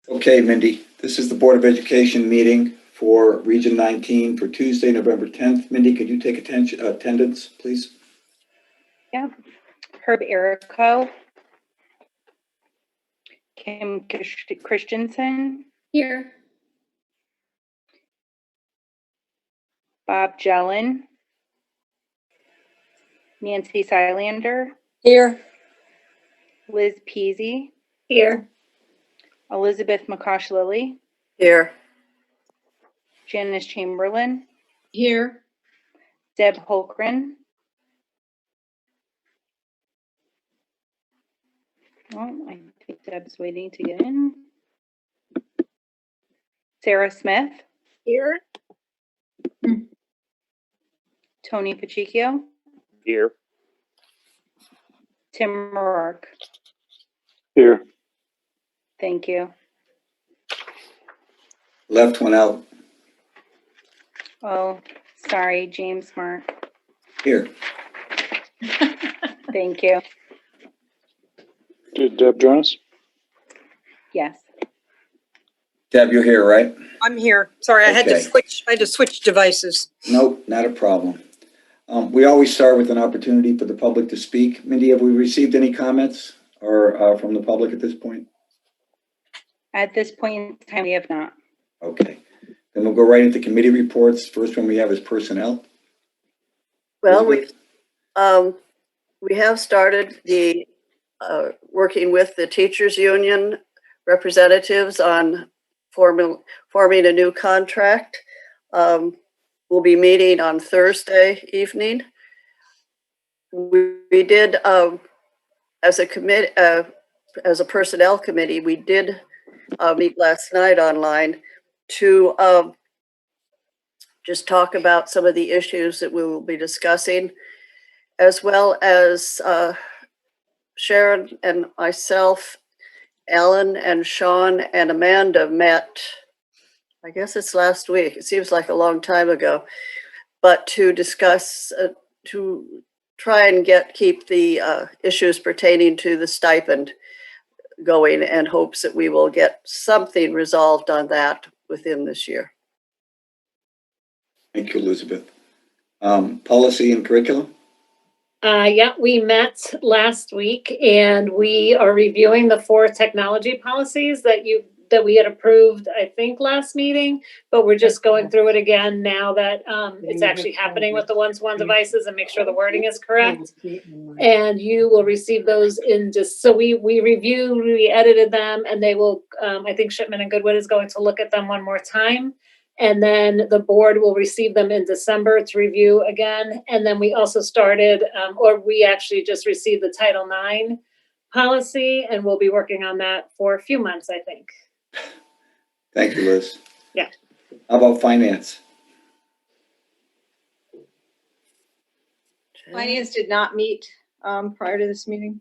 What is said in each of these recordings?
Okay, Mindy, this is the Board of Education meeting for Region 19 for Tuesday, November 10th. Mindy, could you take attendance, please? Yeah. Herb Erico. Kim Christensen. Here. Bob Jellin. Nancy Silander. Here. Liz Peasy. Here. Elizabeth McCosh-Lilly. Here. Janice Chamberlain. Here. Deb Holgren. Oh, I think Deb's waiting to get in. Sarah Smith. Here. Tony Pacheco. Here. Tim Rourke. Here. Thank you. Left one out. Oh, sorry, James Mark. Here. Thank you. Did Deb join us? Yes. Deb, you're here, right? I'm here. Sorry, I had Okay. to switch devices. Nope, not a problem. We always start with an opportunity for the public to speak. Mindy, have we received any comments or from the public at this point? At this point in time, we have not. Okay, then we'll go right into committee reports. First one we have is personnel. Well, Elizabeth? we have started the working with the teachers union representatives on forming a new contract. We'll be meeting on Thursday evening. We did as a personnel committee, we did meet last night online to just talk about some of the issues that we will be discussing, as well as Sharon and myself, Alan and Sean and Amanda met, I guess it's last week. It seems like a long time ago, but to discuss, to try and keep the issues pertaining to the stipend going, and hopes that we will get something resolved on that within this year. Thank you, Elizabeth. Policy and curriculum. Yeah, we met last week and we are reviewing the 4 technology policies that we had approved, I think, last meeting, but we're just going through it again now that it's actually happening with the one-to-one devices, and make sure the wording is correct. And you will receive those so we reviewed, we edited them, and they will, I think Shipman and Goodwin is going to look at them one more time. And then the board will receive them in December to review again. And then we also started, or we actually just received the Title IX policy, and we'll be working on that for a few months, I think. Thank you, Liz. Yeah. How about finance? Finance did not meet prior to this meeting.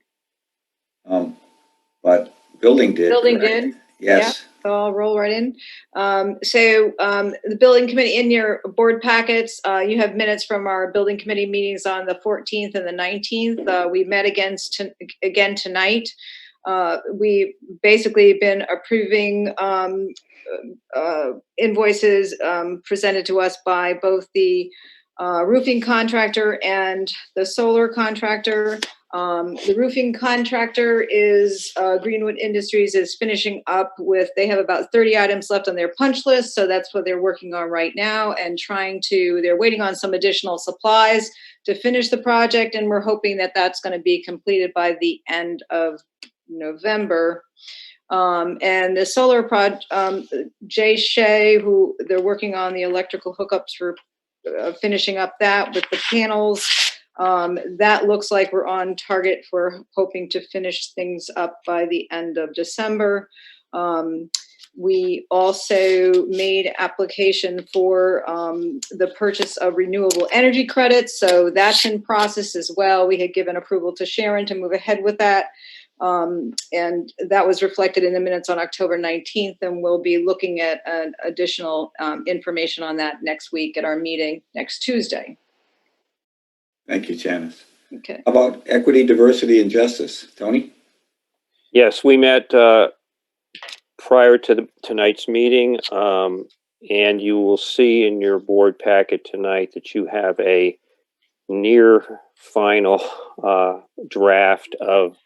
But building did. Building correct? did. Yes. So I'll roll right in. The building committee, in your board packets, you have minutes from our building committee meetings on the 14th and the 19th. We met again tonight. We basically been approving invoices presented to us by both the roofing contractor and the solar contractor. The roofing contractor is Greenwood Industries, is finishing up with, they have about 30 items left on their punch list. So that's what they're working on right now, and they're waiting on some additional supplies to finish the project. And we're hoping that that's going to be completed by the end of November. And the solar project, Jay Shea, who they're working on the electrical hookups for finishing up that with the panels. That looks like we're on target for hoping to finish things up by the end of December. We also made application for the purchase of renewable energy credits. So that's in process as well. We had given approval to Sharon to move ahead with that. And that was reflected in the minutes on October 19th. And we'll be looking at additional information on that next week at our meeting next Tuesday. Thank you, Janice. Okay. How about equity, diversity, and justice? Tony? Yes, we met prior to tonight's meeting, and you will see in your board packet tonight that you have a near final draft of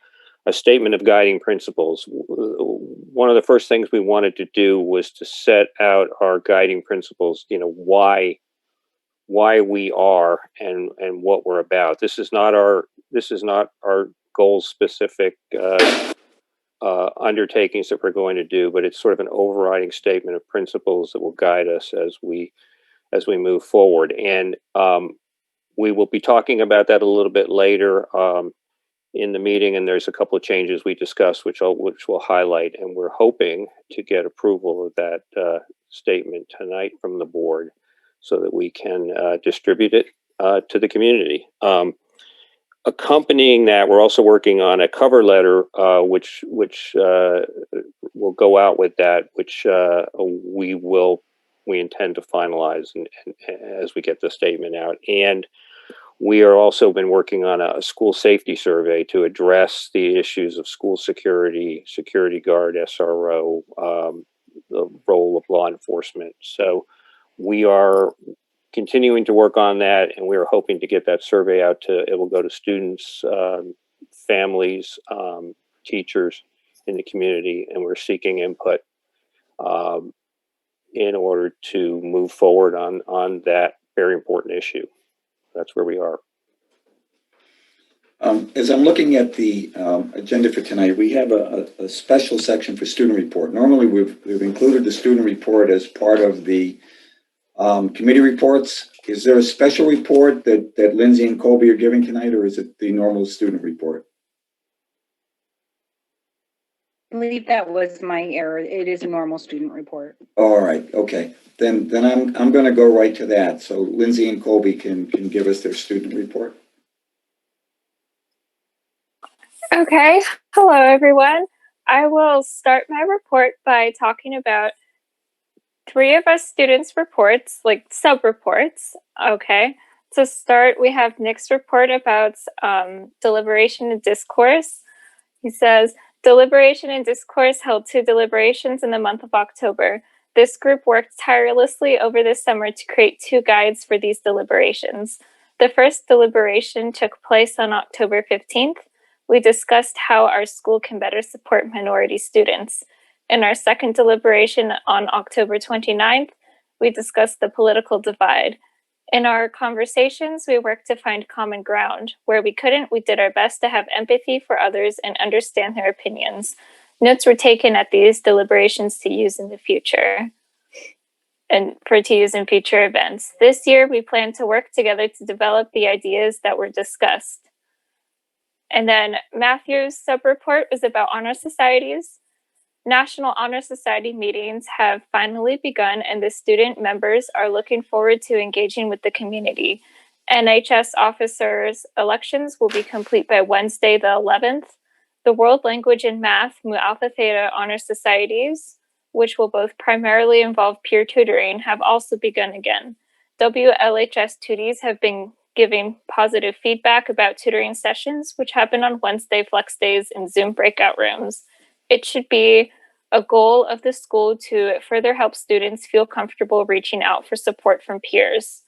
a statement of guiding principles. One of the first things we wanted to do was to set out our guiding principles, you know, why we are and what we're about. This is not our goal specific undertakings that we're going to do, but it's sort of an overriding statement of principles that will guide us as we move forward. And we will be talking about that a little bit later in the meeting, and there's a couple of changes we discussed which we'll highlight, and we're hoping to get approval of that statement tonight from the board so that we can distribute it to the community. Accompanying that, we're also working on a cover letter which will go out with that, which we intend to finalize and as we get the statement out. And we are also been working on a school safety survey to address the issues of school security, security guard, SRO, the role of law enforcement. So we are continuing to work on that, and we are hoping to get that survey out it will go to students, families, teachers in the community, and we're seeking input in order to move forward on that very important issue. That's where we are. As I'm looking at the agenda for tonight, we have a special section for student report. Normally, we've included the student report as part of the committee reports. Is there a special report that Lindsay and Colby are giving tonight, or is it the normal student report? I believe that was my error. It is a normal student report. All right, okay. Then I'm going to go right to that. So Lindsay and Colby can give us their student report. Okay, hello everyone. I will start my report by talking about 3 of us students' reports, like sub-reports. Okay, to start, we have Nick's report about deliberation and discourse. He says, deliberation and discourse held 2 deliberations in the month of October. This group worked tirelessly over the summer to create 2 guides for these deliberations. The first deliberation took place on October 15th. We discussed how our school can better support minority students. In our second deliberation on October 29th, we discussed the political divide. In our conversations, we worked to find common ground. Where we couldn't, we did our best to have empathy for others and understand their opinions. Notes were taken at these deliberations to use in the future and to use in future events. This year, we plan to work together to develop the ideas that were discussed. And then Matthew's sub-report was about honor societies. National Honor Society meetings have finally begun, and the student members are looking forward to engaging with the community. NHS officers' elections will be complete by Wednesday, the 11th. The World Language and Math Mu Alpha Theta Honor Societies, which will both primarily involve peer tutoring, have also begun again. WLHS tuties have been giving positive feedback about tutoring sessions, which happen on Wednesday flex days in Zoom breakout rooms. It should be a goal of the school to further help students feel comfortable reaching out for support from peers.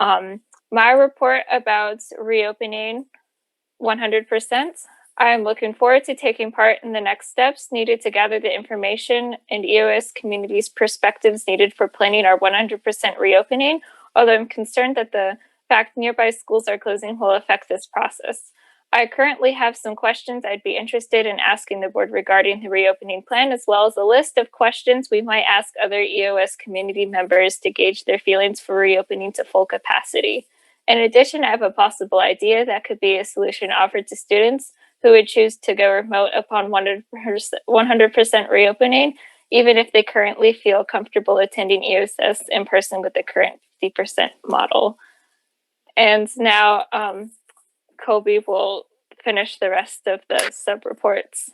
My report about reopening 100%. I'm looking forward to taking part in the next steps needed to gather the information and EOS community's perspectives needed for planning our 100% reopening, although I'm concerned that the fact nearby schools are closing will affect this process. I currently have some questions I'd be interested in asking the board regarding the reopening plan, as well as a list of questions we might ask other EOS community members to gauge their feelings for reopening to full capacity. In addition, I have a possible idea that could be a solution offered to students who would choose to go remote upon 100% reopening, even if they currently feel comfortable attending EOS in person with the current 50% model. And now, Colby will finish the rest of the sub-reports.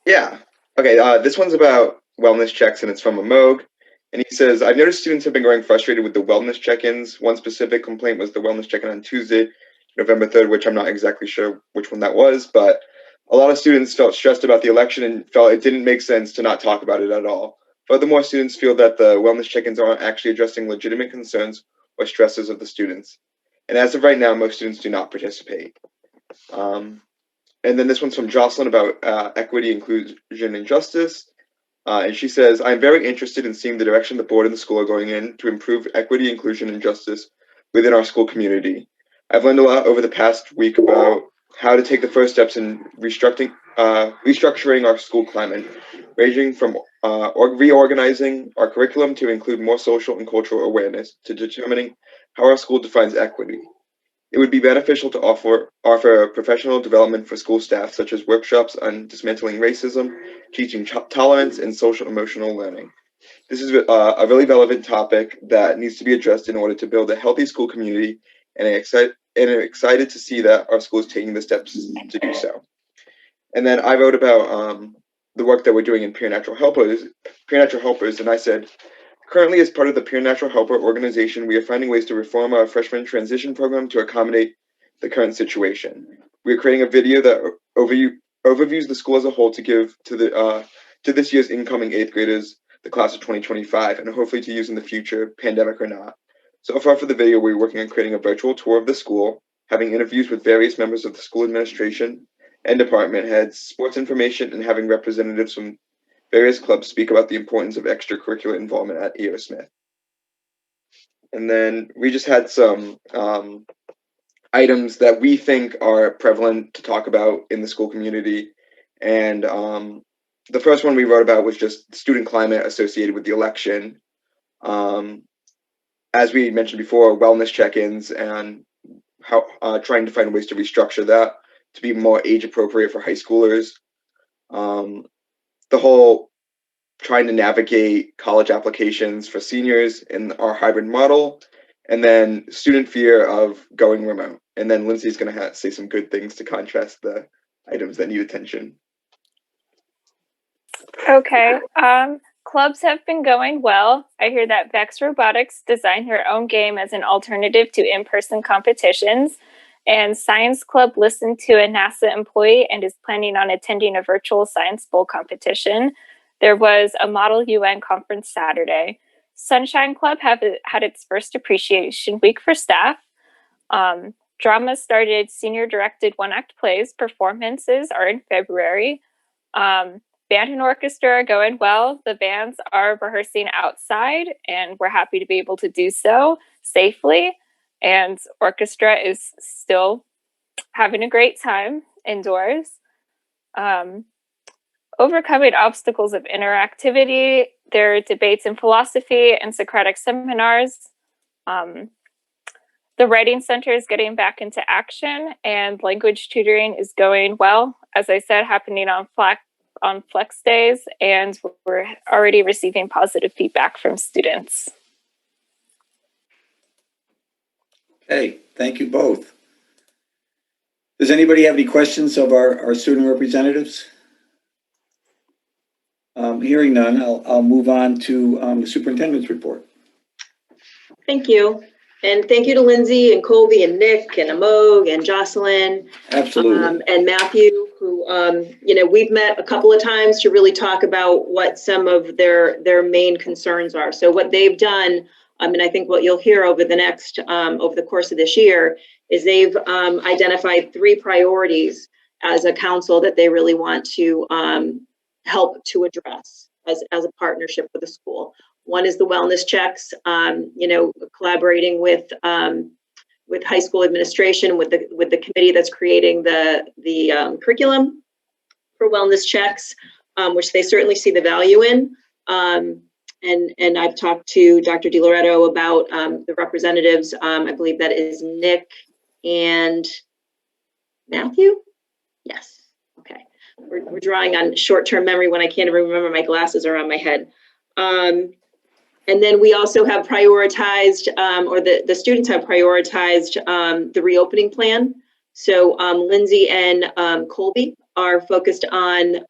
Yeah. Okay. This one's about wellness checks, and it's from Amog. And he says, I've noticed students have been growing frustrated with the wellness check-ins. One specific complaint was the wellness check-in on Tuesday, November 3rd, which I'm not exactly sure which one that was, but A lot of students felt stressed about the election and felt it didn't make sense to not talk about it at all. Furthermore, students feel that the wellness check-ins aren't actually addressing legitimate concerns or stresses of the students. And as of right now, most students do not participate. And then this one's from Jocelyn about equity, inclusion, and justice. And she says, I'm very interested in seeing the direction the board and the school are going in to improve equity, inclusion, and justice within our school community. I've learned a lot over the past week about how to take the first steps in restructuring our school climate, ranging from reorganizing our curriculum to include more social and cultural awareness to determining how our school defines equity. It would be beneficial to offer professional development for school staff, such as workshops on dismantling racism, teaching tolerance, and social emotional learning. This is a really relevant topic that needs to be addressed in order to build a healthy school community, and I'm excited to see that our school is taking the steps to do so. And then I wrote about the work that we're doing in Peer Natural Helpers, and I said, currently, as part of the Peer Natural Helper organization, we are finding ways to reform our freshman transition program to accommodate the current situation. We are creating a video that overviews the school as a whole to give to this year's incoming 8th graders, the class of 2025, and hopefully to use in the future, pandemic or not. So far for the video, we're working on creating a virtual tour of the school, having interviews with various members of the school administration and department heads, sports information, and having representatives from various clubs speak about the importance of extracurricular involvement at E.O. Smith. And then we just had some items that we think are prevalent to talk about in the school community. And the first one we wrote about was just student climate associated with the election. As we mentioned before, wellness check-ins and how trying to find ways to restructure that to be more age appropriate for high schoolers. The whole trying to navigate college applications for seniors in our hybrid model, and then student fear of going remote. And then Lindsay's going to say some good things to contrast the items that need attention. Okay. Clubs have been going well. I hear that Vex Robotics designed their own game as an alternative to in-person competitions. And Science Club listened to a NASA employee and is planning on attending a virtual Science Bowl competition. There was a Model UN conference Saturday. Sunshine Club had its first appreciation week for staff. Drama started senior-directed one-act plays. Performances are in February. Band and orchestra are going well. The bands are rehearsing outside, and we're happy to be able to do so safely. And orchestra is still having a great time indoors. Overcoming obstacles of interactivity. There are debates in philosophy and Socratic seminars. The Writing Center is getting back into action, and language tutoring is going well. As I said, happening on Flex days, and we're already receiving positive feedback from students. Okay, thank you both. Does anybody have any questions of our student representatives? Hearing none, I'll move on to the superintendent's report. Thank you. And thank you to Lindsay and Colby and Nick and Amog and Jocelyn. Absolutely. And Matthew, who, we've met a couple of times to really talk about what some of their main concerns are. So what they've done, and I think what you'll hear over the course of this year, is they've identified 3 priorities as a council that they really want to help to address as a partnership with the school. One is the wellness checks, collaborating with high school administration, with the committee that's creating the curriculum for wellness checks, which they certainly see the value in. And I've talked to Dr. DiLoretto about the representatives. I believe that is Nick and Matthew. Yes. Okay. We're drawing on short-term memory when I can't even remember, my glasses are on my head. And then we also have prioritized, or the students have prioritized the reopening plan. So Lindsay and Colby are focused on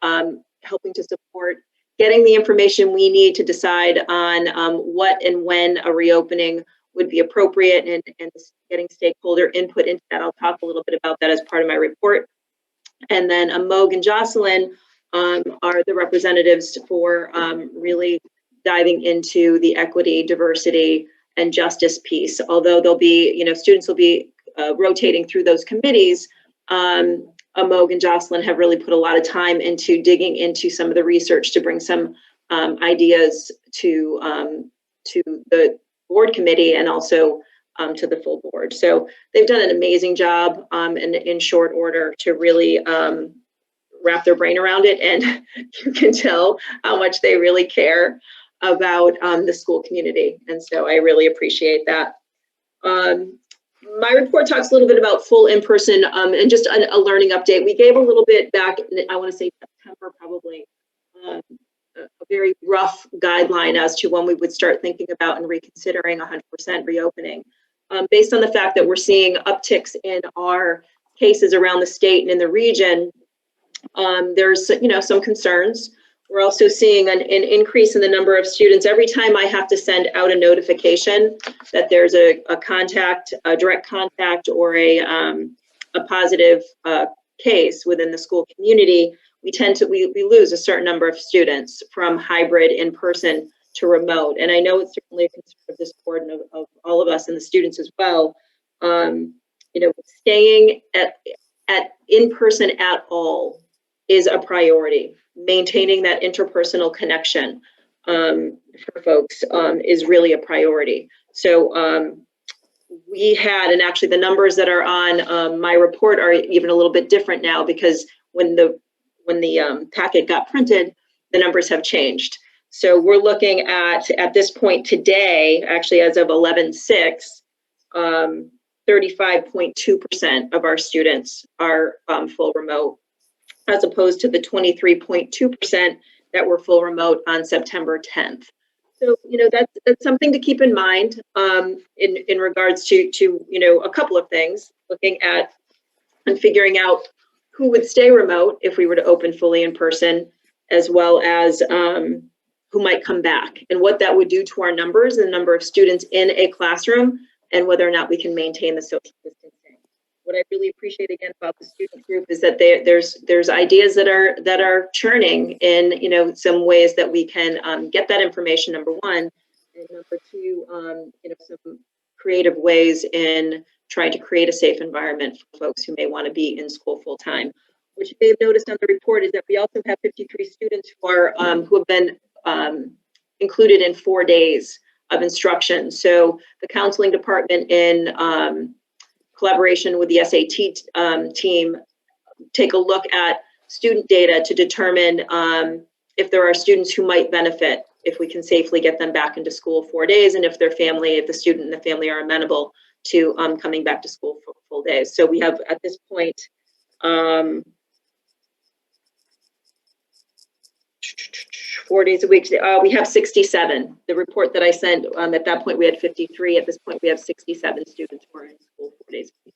helping to support getting the information we need to decide on what and when a reopening would be appropriate, and getting stakeholder input into that. I'll talk a little bit about that as part of my report. And then Moog and Jocelyn are the representatives for really diving into the equity, diversity, and justice piece. Although there'll be, students will be rotating through those committees, Moog and Jocelyn have really put a lot of time into digging into some of the research to bring some ideas to the board committee and also to the full board. So they've done an amazing job in short order to really wrap their brain around it. And you can tell how much they really care about the school community. And so I really appreciate that. My report talks a little bit about full in-person and just a learning update. We gave a little bit back, I want to say September probably, a very rough guideline as to when we would start thinking about and reconsidering 100% reopening. Based on the fact that we're seeing upticks in our cases around the state and in the region, there's some concerns. We're also seeing an increase in the number of students. Every time I have to send out a notification that there's a direct contact, or a positive case within the school community, we lose a certain number of students from hybrid in-person to remote. And I know it's certainly a concern of this board and of all of us and the students as well. Staying at in-person at all is a priority. Maintaining that interpersonal connection for folks is really a priority. So we had, and actually the numbers that are on my report are even a little bit different now, because when the packet got printed, the numbers have changed. So we're looking at this point today, actually as of 11/6, 35.2% of our students are full remote, as opposed to the 23.2% that were full remote on September 10th. So, that's something to keep in mind in regards to a couple of things, looking at and figuring out who would stay remote if we were to open fully in person, as well as who might come back, and what that would do to our numbers and the number of students in a classroom, and whether or not we can maintain the social distancing. What I really appreciate again about the student group is that there's ideas that are churning in some ways that we can get that information, number one, and number two, some creative ways in trying to create a safe environment for folks who may want to be in school full time. What you may have noticed on the report is that we also have 53 students who have been included in 4 days of instruction. So the counseling department, in collaboration with the SAT team, take a look at student data to determine if there are students who might benefit if we can safely get them back into school 4 days, and if the student and the family are amenable to coming back to school for full days. So we have, at this point, 4 days a week. We have 67. The report that I sent, at that point we had 53. At this point we have 67 students who are in school 4 days a week.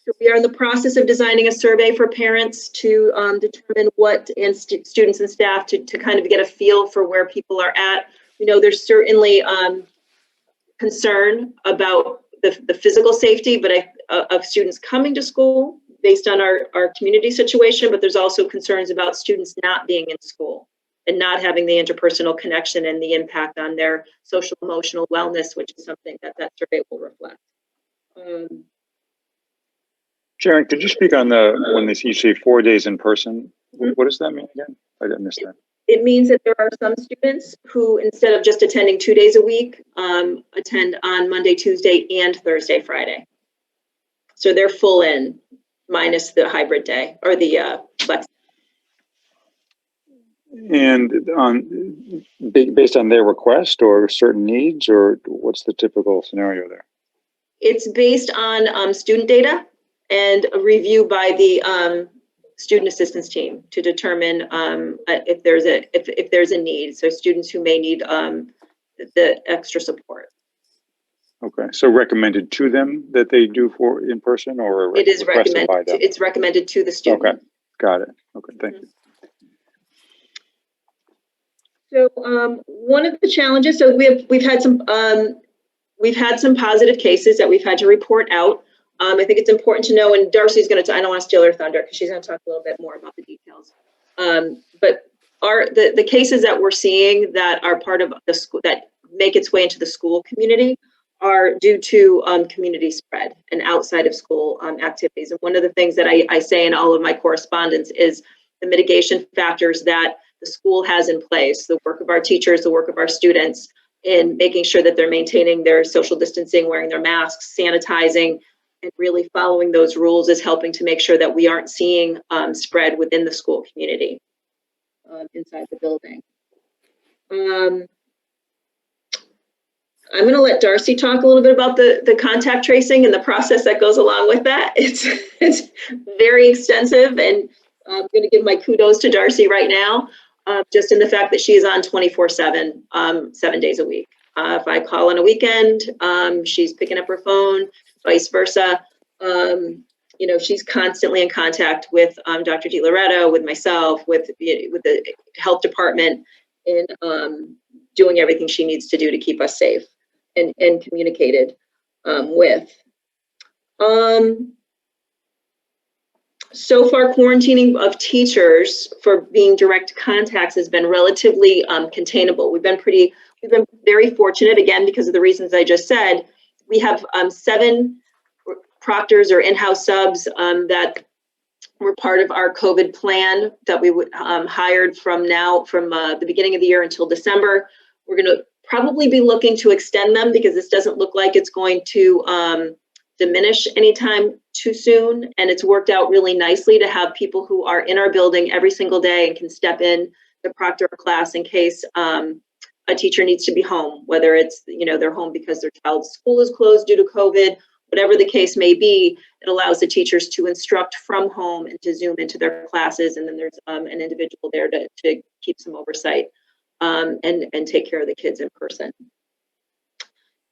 So we are in the process of designing a survey for parents to determine what, and students and staff to kind of get a feel for where people are at. There's certainly concern about the physical safety, but of students coming to school based on our community situation, but there's also concerns about students not being in school and not having the interpersonal connection and the impact on their social emotional wellness, which is something that survey will reflect. Sharon, could you speak on when you say 4 days in person? What does that mean again? I didn't understand. It means that there are some students who, instead of just attending 2 days a week, attend on Monday, Tuesday, and Thursday, Friday. So they're full in, minus the hybrid day or the flex. And based on their request or certain needs, or what's the typical scenario there? It's based on student data and a review by the student assistance team to determine if there's a need. So students who may need the extra support. Okay, so recommended to them that they do for in person, or it is recommended by them? It's recommended to the student. Okay, got it. Okay, thank you. So one of the challenges, so we've had some positive cases that we've had to report out. I think it's important to know, and Darcy's going to, I don't want to steal her thunder because she's going to talk a little bit more about the details. But the cases that we're seeing that are part of the school, that make its way into the school community, are due to community spread and outside of school activities. And one of the things that I say in all of my correspondence is the mitigation factors that the school has in place, the work of our teachers, the work of our students, in making sure that they're maintaining their social distancing, wearing their masks, sanitizing, and really following those rules is helping to make sure that we aren't seeing spread within the school community inside the building. I'm going to let Darcy talk a little bit about the contact tracing and the process that goes along with that. It's very extensive, and I'm going to give my kudos to Darcy right now, just in the fact that she is on 24/7, 7 days a week. If I call on a weekend, she's picking up her phone, vice versa. You know, she's constantly in contact with Dr. DiLoretto, with myself, with the health department, in doing everything she needs to do to keep us safe and communicated with. So far, quarantining of teachers for being direct contacts has been relatively containable. We've been very fortunate, again, because of the reasons I just said. We have 7 proctors or in-house subs that were part of our COVID plan that we hired from the beginning of the year until December. We're going to probably be looking to extend them because this doesn't look like it's going to diminish anytime too soon. And it's worked out really nicely to have people who are in our building every single day and can step in the proctor class in case a teacher needs to be home, whether it's, you know, they're home because their child's school is closed due to COVID, whatever the case may be. It allows the teachers to instruct from home and to Zoom into their classes. And then there's an individual there to keep some oversight and take care of the kids in person.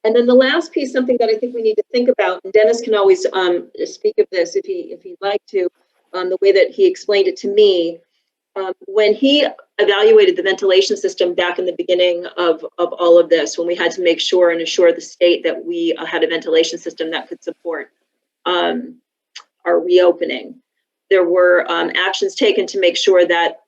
And then the last piece, something that I think we need to think about, and Dennis can always speak of this if he'd like to, the way that he explained it to me. When he evaluated the ventilation system back in the beginning of all of this, when we had to make sure and assure the state that we had a ventilation system that could support our reopening, there were actions taken to make sure that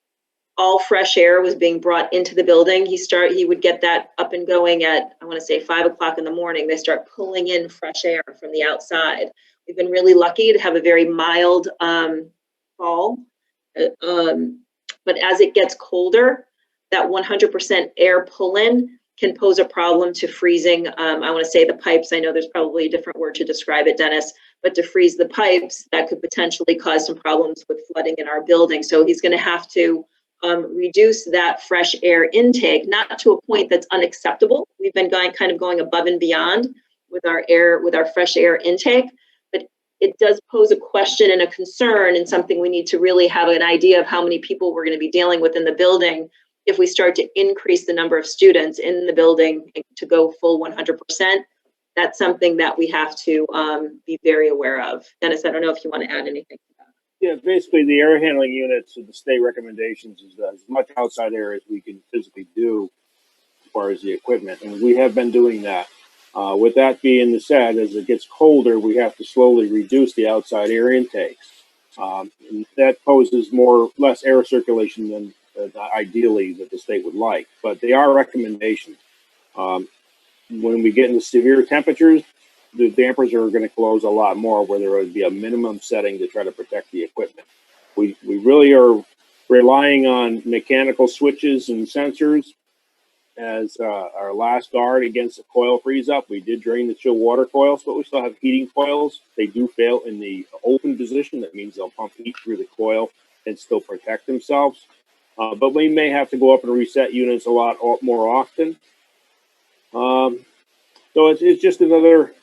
all fresh air was being brought into the building. He would get that up and going at, I want to say 5 o'clock in the morning. They start pulling in fresh air from the outside. We've been really lucky to have a very mild fall. But as it gets colder, that 100% air pull-in can pose a problem to freezing. I want to say the pipes. I know there's probably a different word to describe it, Dennis, but to freeze the pipes, that could potentially cause some problems with flooding in our building. So he's going to have to reduce that fresh air intake, not to a point that's unacceptable. We've been going above and beyond with our fresh air intake, but it does pose a question and a concern, and something we need to really have an idea of how many people we're going to be dealing with in the building if we start to increase the number of students in the building to go full 100%. That's something that we have to be very aware of. Dennis, I don't know if you want to add anything to that. Yeah, basically the air handling units of the state recommendations is as much outside air as we can physically do as far as the equipment. And we have been doing that. With that being said, as it gets colder, we have to slowly reduce the outside air intakes. And that poses less air circulation than ideally that the state would like. But they are recommendations. When we get into severe temperatures, the dampers are going to close a lot more, where there would be a minimum setting to try to protect the equipment. We really are relying on mechanical switches and sensors as our last guard against the coil freeze up. We did drain the chill water coils, but we still have heating coils. They do fail in the open position. That means they'll pump heat through the coil and still protect themselves. But we may have to go up and reset units a lot more often. So it's just another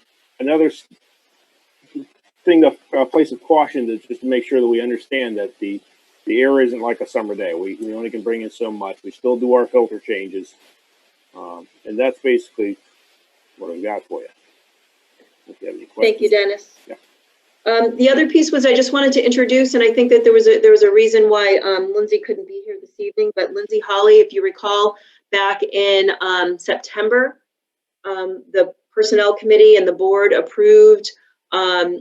thing, a place of caution, to just to make sure that we understand that the air isn't like a summer day. We only can bring in so much. We still do our filter changes. And that's basically what I've got for you. If you have any questions. Thank you, Dennis. Yeah. The other piece was, I just wanted to introduce, and I think that there was a reason why Lindsay couldn't be here this evening, but Lindsay Hawley, if you recall, back in September, the Personnel Committee and the board approved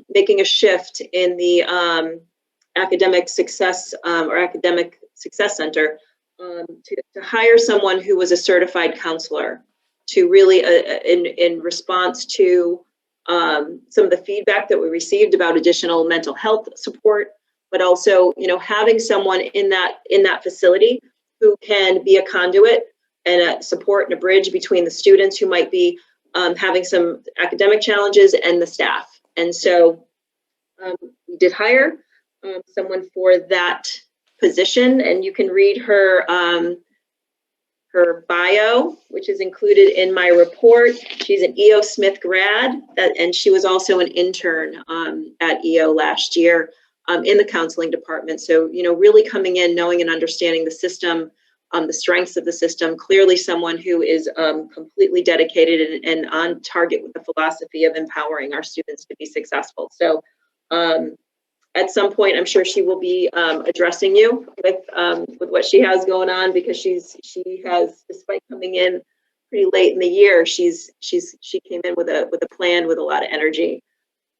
making a shift in the academic success or academic success center to hire someone who was a certified counselor to really, in response to some of the feedback that we received about additional mental health support, but also, you know, having someone in that facility who can be a conduit and a support and a bridge between the students who might be having some academic challenges and the staff. And so we did hire someone for that position, and you can read her her bio, which is included in my report. She's an EO Smith grad, and she was also an intern at EO last year in the counseling department. So, you know, really coming in, knowing and understanding the system, the strengths of the system, clearly someone who is completely dedicated and on target with the philosophy of empowering our students to be successful. So at some point, I'm sure she will be addressing you with what she has going on, because she has, despite coming in pretty late in the year, she came in with a plan with a lot of energy.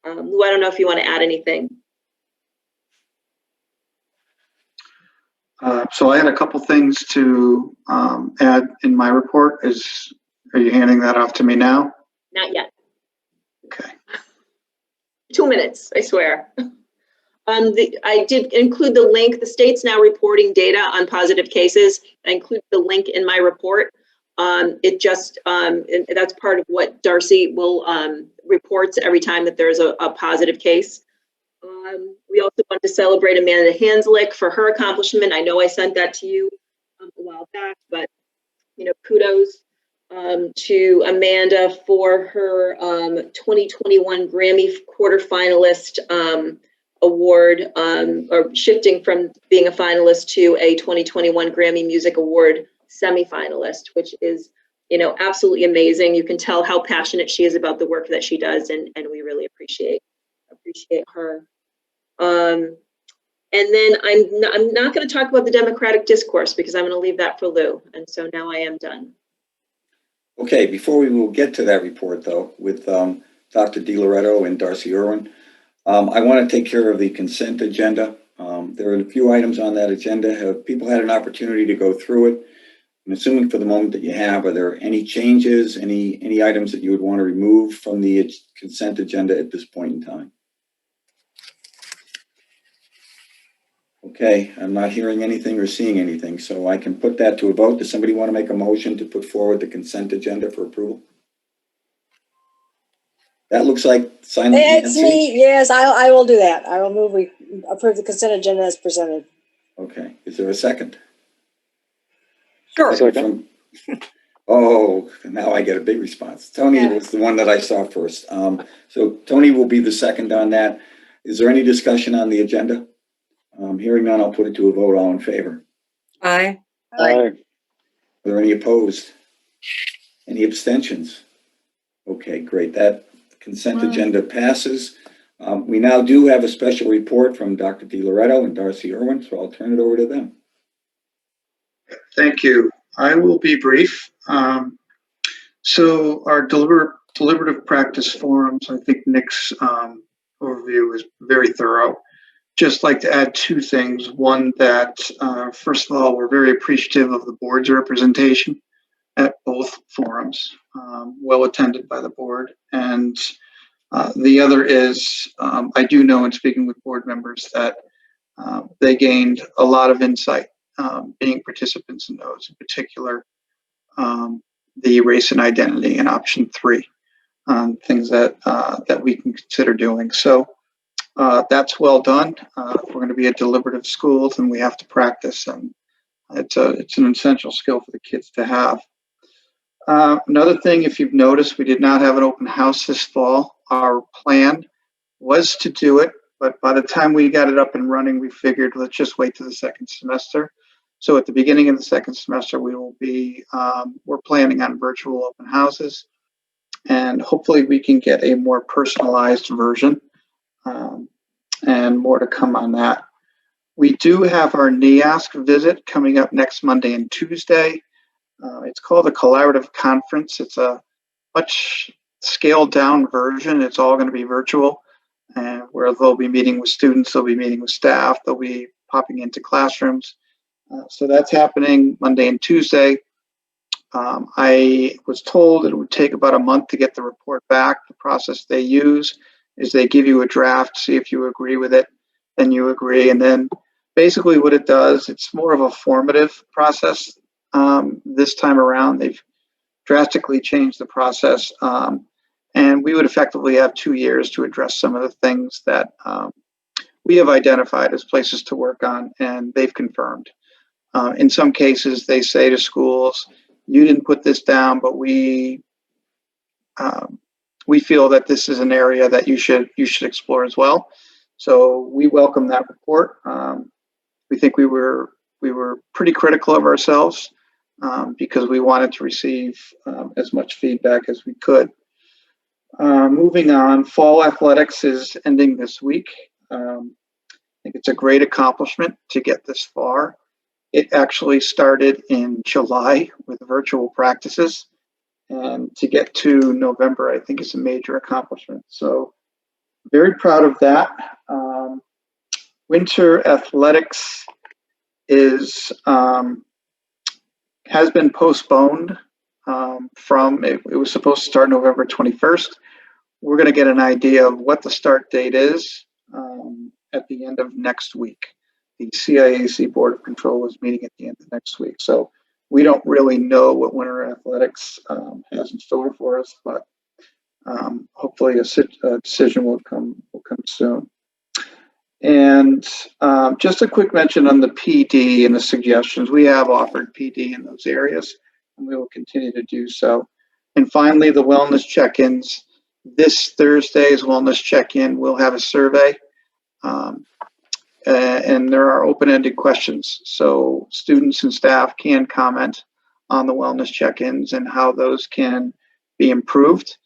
Lou, I don't know if you want to add anything. So I had a couple things to add in my report. Are you handing that off to me now? Not yet. Okay. 2 minutes, I swear. I did include the link. The state's now reporting data on positive cases. I include the link in my report. It just, that's part of what Darcy will reports every time that there's a positive case. We also want to celebrate Amanda Hanslick for her accomplishment. I know I sent that to you a while back, but you know, kudos to Amanda for her 2021 Grammy quarterfinalist award, or shifting from being a finalist to a 2021 Grammy Music Award semifinalist, which is, you know, absolutely amazing. You can tell how passionate she is about the work that she does, and we really appreciate her. And then I'm not going to talk about the democratic discourse, because I'm going to leave that for Lou. And so now I am done. Okay, before we will get to that report though, with Dr. DiLoretto and Darcy Irwin, I want to take care of the consent agenda. There are a few items on that agenda. Have people had an opportunity to go through it? I'm assuming for the moment that you have. Are there any changes, any items that you would want to remove from the consent agenda at this point in time? Okay, I'm not hearing anything or seeing anything, so I can put that to a vote. Does somebody want to make a motion to put forward the consent agenda for approval? That looks like silent It's Nancy. me. Yes, I will do that. I will move we approve the consent agenda as presented. Okay, is there a second? Sure. Second. Oh, now I get a big response. Tony was the one that I saw first. So Tony will be the second on that. Is there any discussion on the agenda? Hearing none, I'll put it to a vote. All in favor? Aye. Aye. Are there any opposed? Any abstentions? Okay, great. That consent agenda passes. We now do have a special report from Dr. DiLoretto and Darcy Irwin, so I'll turn it over to them. Thank you. I will be brief. So our deliberative practice forums, I think Nick's overview is very thorough. Just like to add two things. One, that first of all, we're very appreciative of the board's representation at both forums, well attended by the board. And the other is, I do know in speaking with board members that they gained a lot of insight being participants in those, in particular, the race and identity and option 3, things that we can consider doing. So that's well done. If we're going to be a deliberative school, then we have to practice, and it's an essential skill for the kids to have. Another thing, if you've noticed, we did not have an open house this fall. Our plan was to do it, but by the time we got it up and running, we figured let's just wait to the second semester. So at the beginning of the second semester, we will be, we're planning on virtual open houses, and hopefully we can get a more personalized version, and more to come on that. We do have our NEASC visit coming up next Monday and Tuesday. It's called a collaborative conference. It's a much scaled down version. It's all going to be virtual. and where they'll be meeting with students, they'll be meeting with staff, they'll be popping into classrooms. So that's happening Monday and Tuesday. I was told it would take about a month to get the report back. The process they use is they give you a draft, see if you agree with it, then you agree. And then basically what it does, it's more of a formative process. This time around, they've drastically changed the process. And we would effectively have 2 years to address some of the things that we have identified as places to work on, and they've confirmed. In some cases, they say to schools, you didn't put this down, but we feel that this is an area that you should explore as well. So we welcome that report. We think we were pretty critical of ourselves because we wanted to receive as much feedback as we could. Moving on, fall athletics is ending this week. I think it's a great accomplishment to get this far. It actually started in July with virtual practices, and to get to November, I think is a major accomplishment. So very proud of that. Winter athletics is has been postponed from, it was supposed to start November 21st. We're going to get an idea of what the start date is at the end of next week. The CIAC Board of Control is meeting at the end of next week. So we don't really know what winter athletics has in store for us, but hopefully a decision will come soon. And just a quick mention on the PD and the suggestions. We have offered PD in those areas, and we will continue to do so. And finally, the wellness check-ins. This Thursday's wellness check-in, we'll have a survey, and there are open-ended questions. So students and staff can comment on the wellness check-ins and how those can be improved.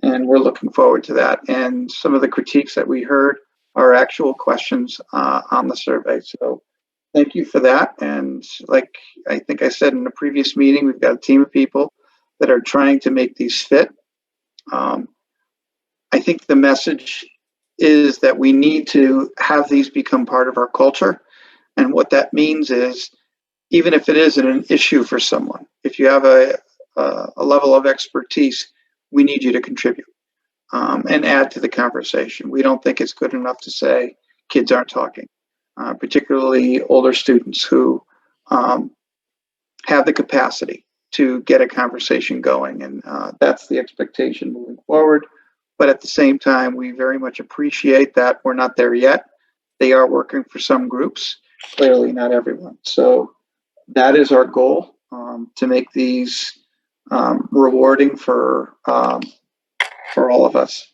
And we're looking forward to that. And some of the critiques that we heard are actual questions on the survey. So thank you for that. And like I think I said in the previous meeting, we've got a team of people that are trying to make these fit. I think the message is that we need to have these become part of our culture. And what that means is, even if it isn't an issue for someone, if you have a level of expertise, we need you to contribute and add to the conversation. We don't think it's good enough to say kids aren't talking, particularly older students who have the capacity to get a conversation going. And that's the expectation moving forward. But at the same time, we very much appreciate that we're not there yet. They are working for some groups, clearly not everyone. So that is our goal, to make these rewarding for all of us.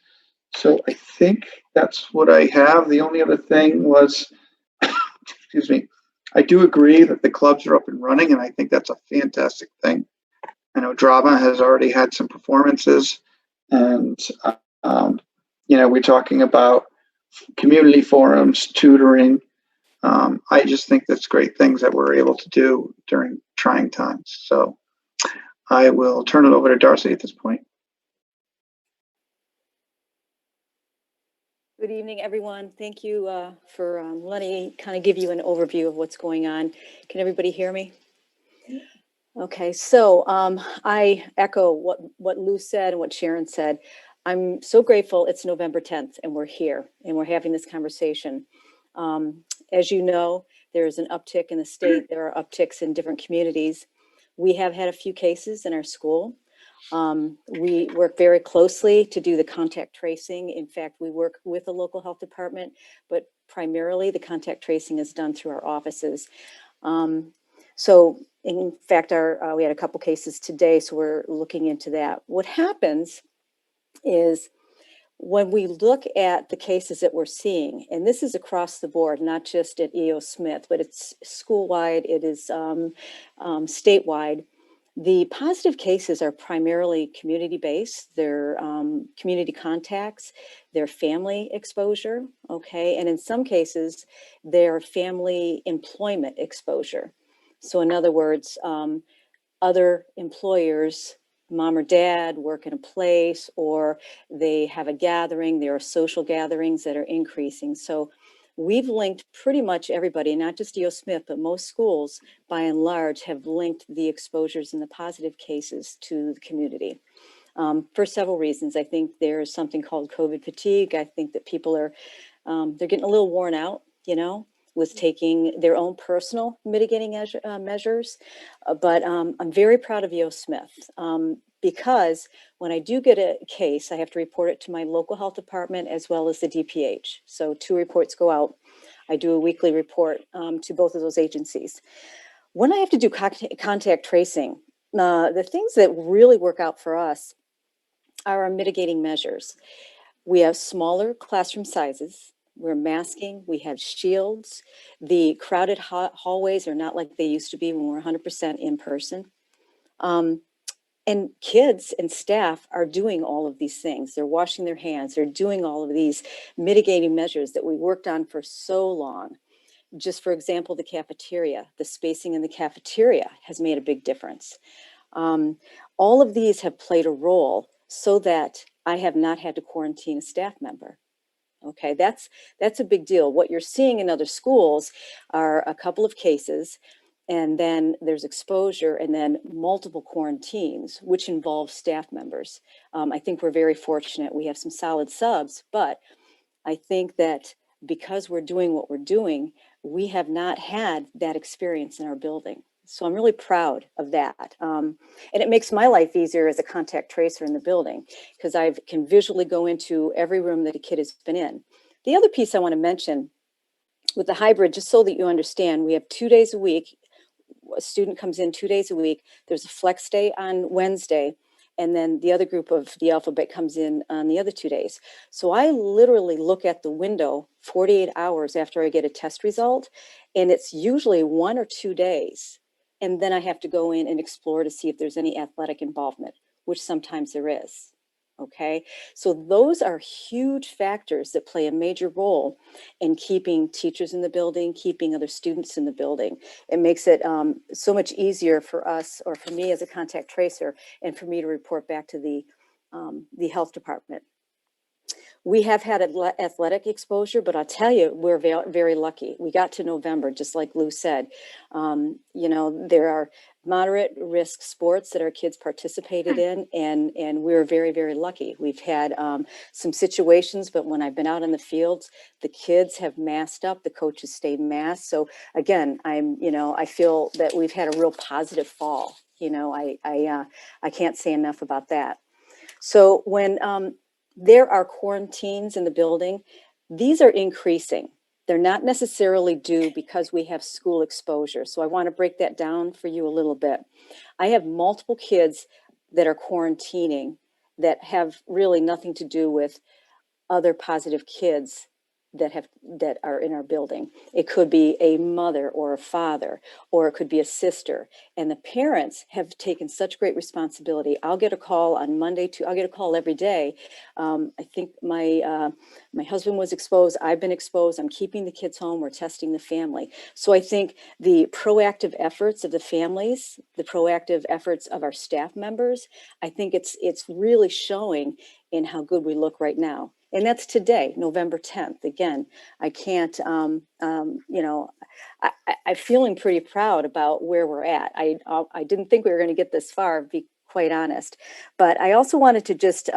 So I think that's what I have. The only other thing was, excuse me, I do agree that the clubs are up and running, and I think that's a fantastic thing. I know Drama has already had some performances, and we're talking about community forums, tutoring. I just think that's great things that we're able to do during trying times. So I will turn it over to Darcy at this point. Good evening, everyone. Thank you for letting me kind of give you an overview of what's going on. Can everybody hear me? Okay, so I echo what Lou said and what Sharon said. I'm so grateful it's November 10th and we're here and we're having this conversation. As you know, there's an uptick in the state. There are upticks in different communities. We have had a few cases in our school. We work very closely to do the contact tracing. In fact, we work with the local health department, but primarily the contact tracing is done through our offices. So in fact, we had a couple cases today, so we're looking into that. What happens is when we look at the cases that we're seeing, and this is across the board, not just at E.O. Smith, but it's school-wide, it is statewide. The positive cases are primarily community-based. They're community contacts, they're family exposure, okay? And in some cases, they're family employment exposure. So in other words, other employers mom or dad work in a place, or they have a gathering, there are social gatherings that are increasing. So we've linked pretty much everybody, not just E.O. Smith, but most schools by and large have linked the exposures and the positive cases to the community. For several reasons. I think there's something called COVID fatigue. I think that people are, they're getting a little worn out, you know, with taking their own personal mitigating measures. But I'm very proud of E.O. Smith because when I do get a case, I have to report it to my local health department as well as the DPH. So 2 reports go out. I do a weekly report to both of those agencies. When I have to do contact tracing, the things that really work out for us are our mitigating measures. We have smaller classroom sizes. We're masking, we have shields. The crowded hallways are not like they used to be when we're 100% in person. And kids and staff are doing all of these things. They're washing their hands. They're doing all of these mitigating measures that we worked on for so long. Just for example, the cafeteria, the spacing in the cafeteria has made a big difference. All of these have played a role so that I have not had to quarantine a staff member. Okay, that's a big deal. What you're seeing in other schools are a couple of cases, and then there's exposure, and then multiple quarantines, which involve staff members. I think we're very fortunate. We have some solid subs, but I think that because we're doing what we're doing, we have not had that experience in our building. So I'm really proud of that. And it makes my life easier as a contact tracer in the building because I can visually go into every room that a kid has been in. The other piece I want to mention with the hybrid, just so that you understand, we have 2 days a week. A student comes in 2 days a week. There's a flex day on Wednesday. And then the other group of the alphabet comes in on the other 2 days. So I literally look at the window 48 hours after I get a test result, and it's usually 1 or 2 days. And then I have to go in and explore to see if there's any athletic involvement, which sometimes there is. Okay, so those are huge factors that play a major role in keeping teachers in the building, keeping other students in the building. It makes it so much easier for us, or for me as a contact tracer, and for me to report back to the health department. We have had athletic exposure, but I'll tell you, we're very lucky. We got to November, just like Lou said. You know, there are moderate risk sports that our kids participated in, and we're very, very lucky. We've had some situations, but when I've been out in the fields, the kids have masked up, the coaches stayed masked. So again, I feel that we've had a real positive fall. You know, I can't say enough about that. So when there are quarantines in the building, these are increasing. They're not necessarily due because we have school exposure. So I want to break that down for you a little bit. I have multiple kids that are quarantining that have really nothing to do with other positive kids that are in our building. It could be a mother or a father, or it could be a sister. And the parents have taken such great responsibility. I'll get a call on Monday I'll get a call every day. I think my husband was exposed. I've been exposed. I'm keeping the kids home. We're testing the family. So I think the proactive efforts of the families, the proactive efforts of our staff members, I think it's really showing in how good we look right now. And that's today, November 10th. Again, I can't, I'm feeling pretty proud about where we're at. I didn't think we were going to get this far, to be quite honest. But I also wanted to just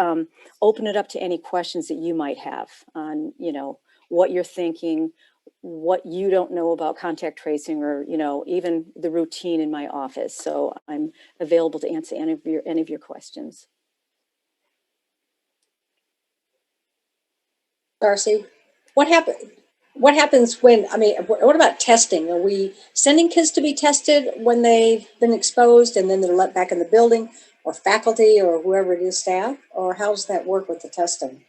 open it up to any questions that you might have on, you know, what you're thinking, what you don't know about contact tracing, or, you know, even the routine in my office. So I'm available to answer any of your questions. Darcy, what happens when, what about testing? Are we sending kids to be tested when they've been exposed and then they're let back in the building, or faculty, or whoever it is, staff? Or how does that work with the testing?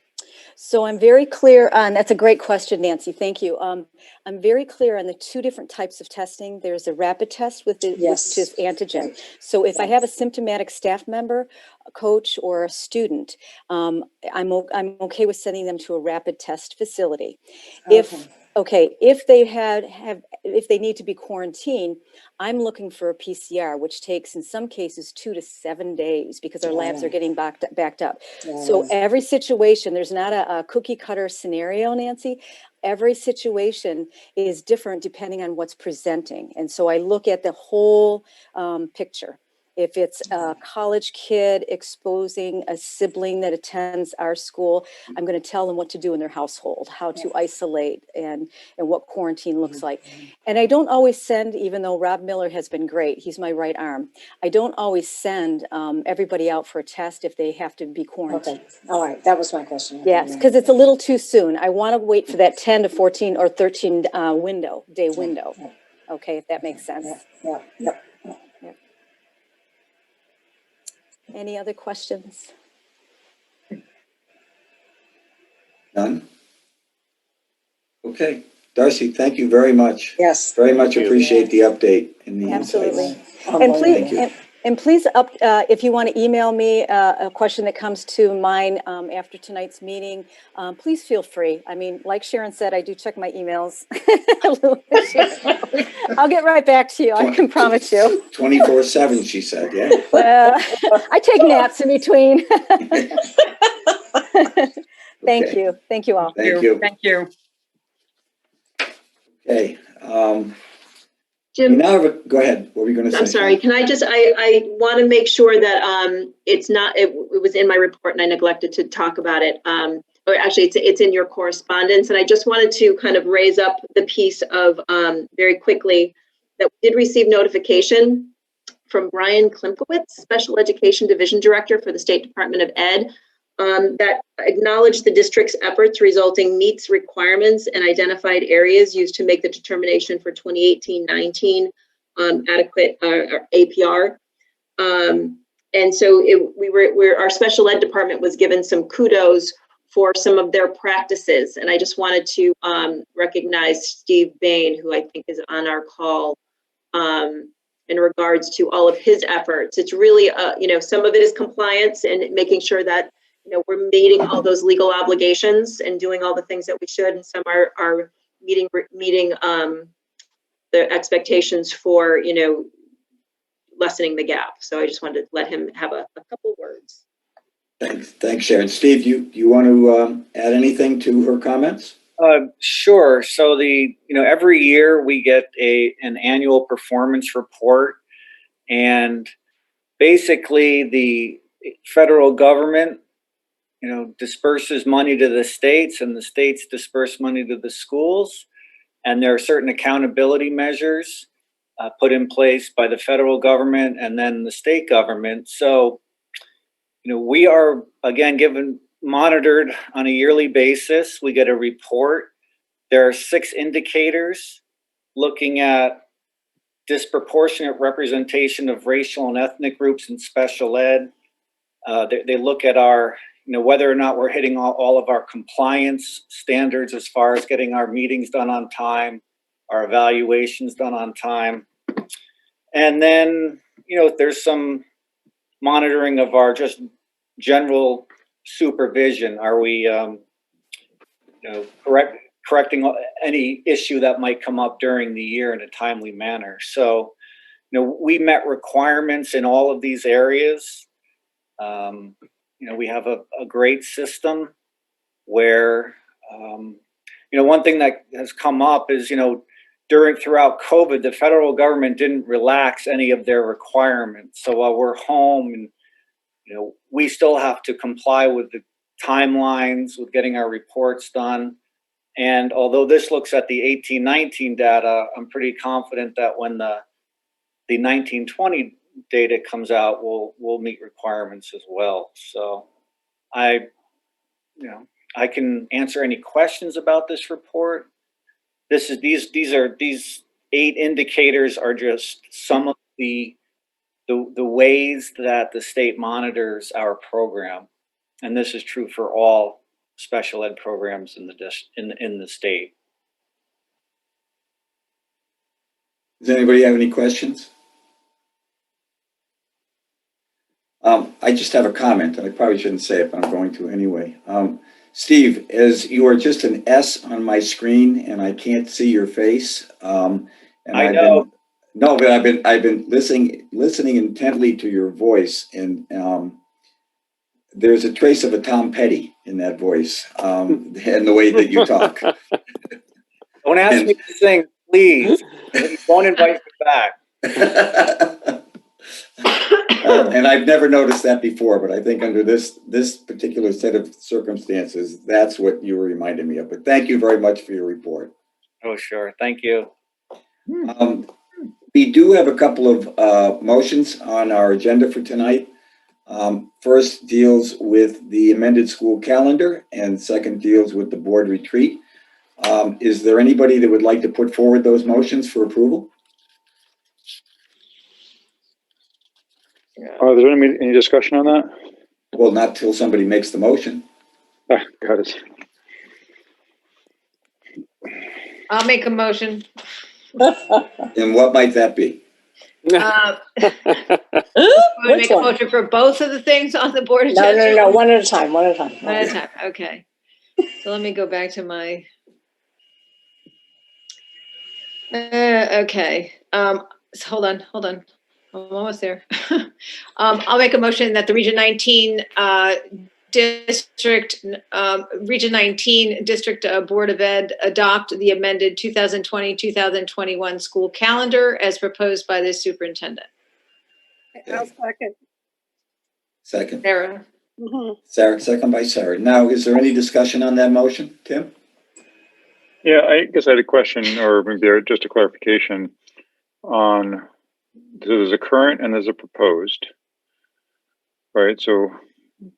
So I'm very clear on, that's a great question, Nancy, thank you. I'm very clear on the 2 different types of testing. There's a rapid test which is antigen. Right. So if I have a symptomatic staff member, a coach, or a student, I'm okay with sending them to a rapid test facility. Okay. Okay, if they if they need to be quarantined, I'm looking for a PCR, which takes in some cases 2 to 7 days because our labs are getting backed up. So every situation, there's not a cookie cutter scenario, Nancy. Every situation is different depending on what's presenting. And so I look at the whole picture. If it's a college kid exposing a sibling that attends our school, I'm going to tell them what to do in their household, how to isolate, and what quarantine looks like. And I don't always send, even though Rob Miller has been great, he's my right arm, I don't always send everybody out for a test if they have to be quarantined. Okay, all right, that was my question. Yes, because it's a little too soon. I want to wait for that 10 to 14 or 13 day window. Okay, if that makes sense. Yeah. Any other questions? None? Okay, Darcy, thank you very much. Yes. Very much Thank you. appreciate the update and the Absolutely. insights. And Thank you. please, and please if you want to email me a question that comes to mind after tonight's meeting, please feel free. I mean, like Sharon said, I do check my emails. I'll get right back to you, I can promise you. 24/7, she said, yeah. I take naps in between. Thank Okay. you. Thank you all. Thank you. Thank you. Okay. We Jim, now have go ahead. What were we going to say? I'm sorry, can I just, I want to make sure that it's not, it was in my report and I neglected to talk about it. Or actually it's in your correspondence. And I just wanted to kind of raise up the piece of very quickly that we did receive notification from Brian Klimkowitz, Special Education Division Director for the State Department of Ed, that acknowledged the district's efforts resulting meets requirements and identified areas used to make the determination for 2018-19 adequate APR. And so our special ed department was given some kudos for some of their practices. And I just wanted to recognize Steve Bain, who I think is on our call, in regards to all of his efforts. It's really, some of it is compliance and making sure that, we're meeting all those legal obligations and doing all the things that we should. And some are meeting the expectations for, lessening the gap. So I just wanted to let him have a couple words. Thanks, Sharon. Steve, you want to add anything to her comments? Sure. So every year we get an annual performance report, and basically the federal government, disperses money to the states, and the states disperse money to the schools, and there are certain accountability measures put in place by the federal government and then the state government. So, we are again monitored on a yearly basis. We get a report. There are 6 indicators looking at disproportionate representation of racial and ethnic groups in special ed. They look at our, whether or not we're hitting all of our compliance standards as far as getting our meetings done on time, our evaluations done on time. And then, there's some monitoring of our just general supervision. Are we, correcting any issue that might come up during the year in a timely manner? So, we met requirements in all of these areas. We have a great system where, one thing that has come up is, throughout COVID, the federal government didn't relax any of their requirements. So while we're home and, we still have to comply with the timelines with getting our reports done. And although this looks at the 18-19 data, I'm pretty confident that when the 19-20 data comes out, we'll meet requirements as well. So I can answer any questions about this report. These 8 indicators are just some of the ways that the state monitors our program, and this is true for all special ed programs in the state. Does anybody have any questions? I just have a comment, and I probably shouldn't say it, but I'm going to anyway. Steve, as you are just an S on my screen and I can't see your face, and I I've know. been, no, but I've been listening intently to your voice, and there's a trace of a Tom Petty in that voice, and the way that you talk. Don't ask me to sing, please. Won't invite me back. And I've never noticed that before, but I think under this particular set of circumstances, that's what you were reminding me of. But thank you very much for your report. Oh, sure. Thank you. We do have a couple of motions on our agenda for tonight. First deals with the amended school calendar, and second deals with the board retreat. Is there anybody that would like to put forward those motions for approval? Are there any discussion on that? Well, not till somebody makes the motion. Got it. I'll make a motion. And what might that be? Want to Which make a one? motion for both of the things on the board No, agenda? no, no, one at a time, one at a time. One at a time, okay. So let me go back to my. Okay, so hold on. I'm almost there. I'll make a motion that the Region 19 Region 19 District Board of Ed adopt the amended 2020-2021 school calendar as proposed by the superintendent. I'll second. Second. Sarah. Sarah, second by Sarah. Now, is there any discussion on that motion, Tim? Yeah, I guess I had a question, or maybe just a clarification on, so there's a current and there's a proposed, right? So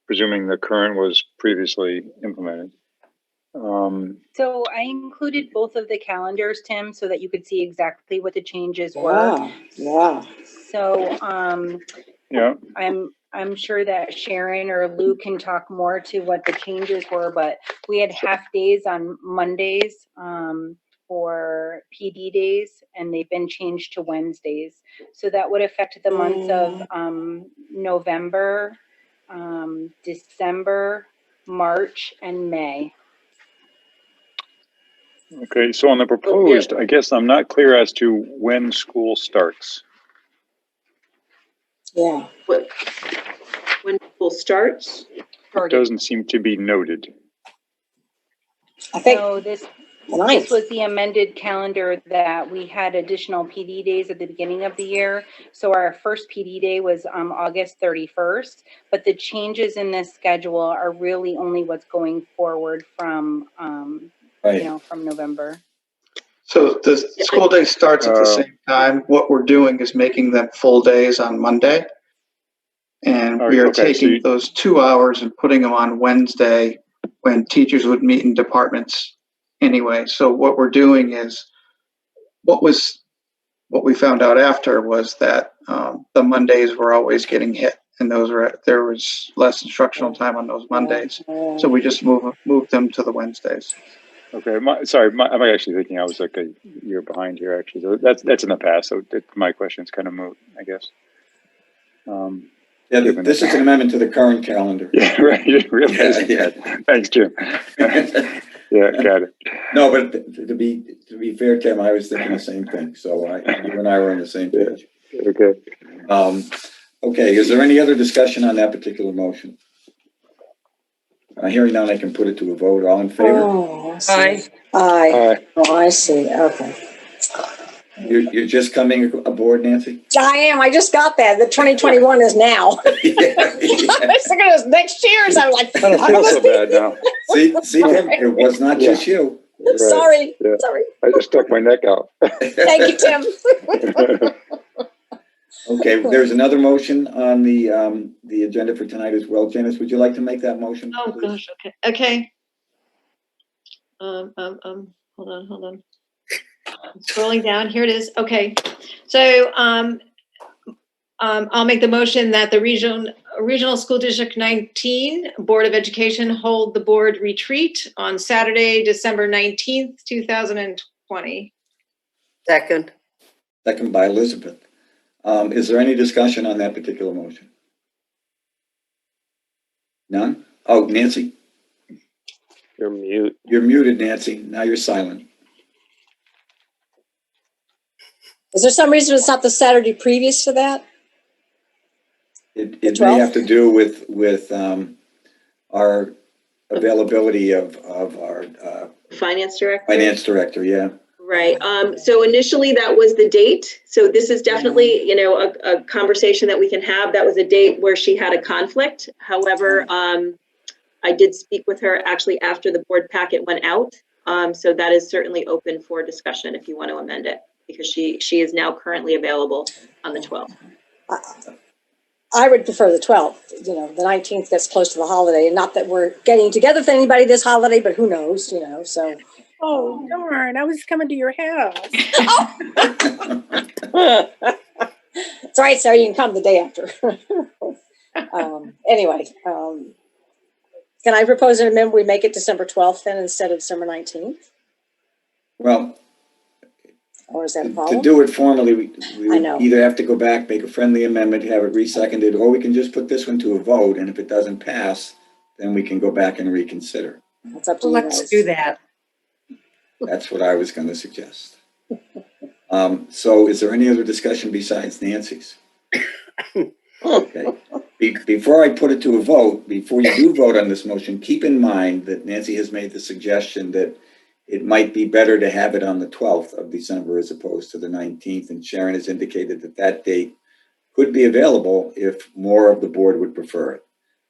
presuming the current was previously implemented. So I included both of the calendars, Tim, so that you could see exactly what the changes were. Yeah. So, Yeah. I'm sure that Sharon or Lou can talk more to what the changes were, but we had half days on Mondays, for PD days, and they've been changed to Wednesdays. So that would affect the months of, November, December, March, and May. Okay, so on the proposed, I guess I'm not clear as to when school starts. Yeah. When school starts? It doesn't seem to be noted. I think So this ninth. was the amended calendar that we had additional PD days at the beginning of the year. So our first PD day was August 31st, but the changes in this schedule are really only what's going forward from, from November. So the school day starts at the same time. What we're doing is making them full days on Monday. And we are taking those 2 hours and putting them on Wednesday when teachers would meet in departments anyway. So what we're doing is, what we found out after was that the Mondays were always getting hit, and there was less instructional time on those Mondays. So we just moved them to the Wednesdays. Okay, I'm actually thinking I was like a year behind here, actually. So that's in the past, so my question's kind of moot, I guess. Yeah, this is an amendment to the current calendar. Yeah, right. You realize Yeah. Thanks, Jim. Yeah, got it. No, but to be fair, Tim, I was thinking the same thing. So you and I were on the same page. Okay. Okay, is there any other discussion on that particular motion? Hearing none, I can put it to a vote. All in favor? Oh, I see. Aye. Oh, I see. Okay. You're just coming aboard, Nancy? I am. I just got that. The 2021 is now. I was thinking it was next year's. I'm like, I don't feel so bad now. See, Tim, it was not just you. Right. Sorry. Yeah. Sorry. I just stuck my neck out. Thank you, Tim. Okay, there's another motion on the agenda for tonight as well. Janice, would you like to make that motion? Oh, please? gosh, okay. Hold on. I'm scrolling down, here it is, okay. So, I'll make the motion that the Regional School District 19 Board of Education hold the board retreat on Saturday, December 19th, 2020. Second. Second by Elizabeth. Is there any discussion on that particular motion? None? Oh, Nancy? You're mute. You're muted, Nancy. Now you're silent. Is there some reason it's not the Saturday previous to that? It The may have 12th? to do with our availability of our Finance director? finance director, yeah. Right. So initially that was the date. So this is definitely, you know, a conversation that we can have. That was a date where she had a conflict. However, I did speak with her actually after the board packet went out. So that is certainly open for discussion if you want to amend it, because she is now currently available on the 12th. I would prefer the 12th, you know, the 19th gets close to the holiday, and not that we're getting together with anybody this holiday, but who knows, you know, so. Oh, darn, I was coming to your house. It's all right, Sarah, you can come the day after. Anyway, can I propose an amendment, we make it December 12th then instead of December 19th? Well, Or is that a to problem? do it formally, we I would know. either have to go back, make a friendly amendment, have it reseconded, or we can just put this one to a vote, and if it doesn't pass, then we can go back and reconsider. It's up to you guys. Let's do that. That's what I was going to suggest. So is there any other discussion besides Nancy's? Okay. Before I put it to a vote, before you do vote on this motion, keep in mind that Nancy has made the suggestion that it might be better to have it on the 12th of December as opposed to the 19th. And Sharon has indicated that that date could be available if more of the board would prefer it.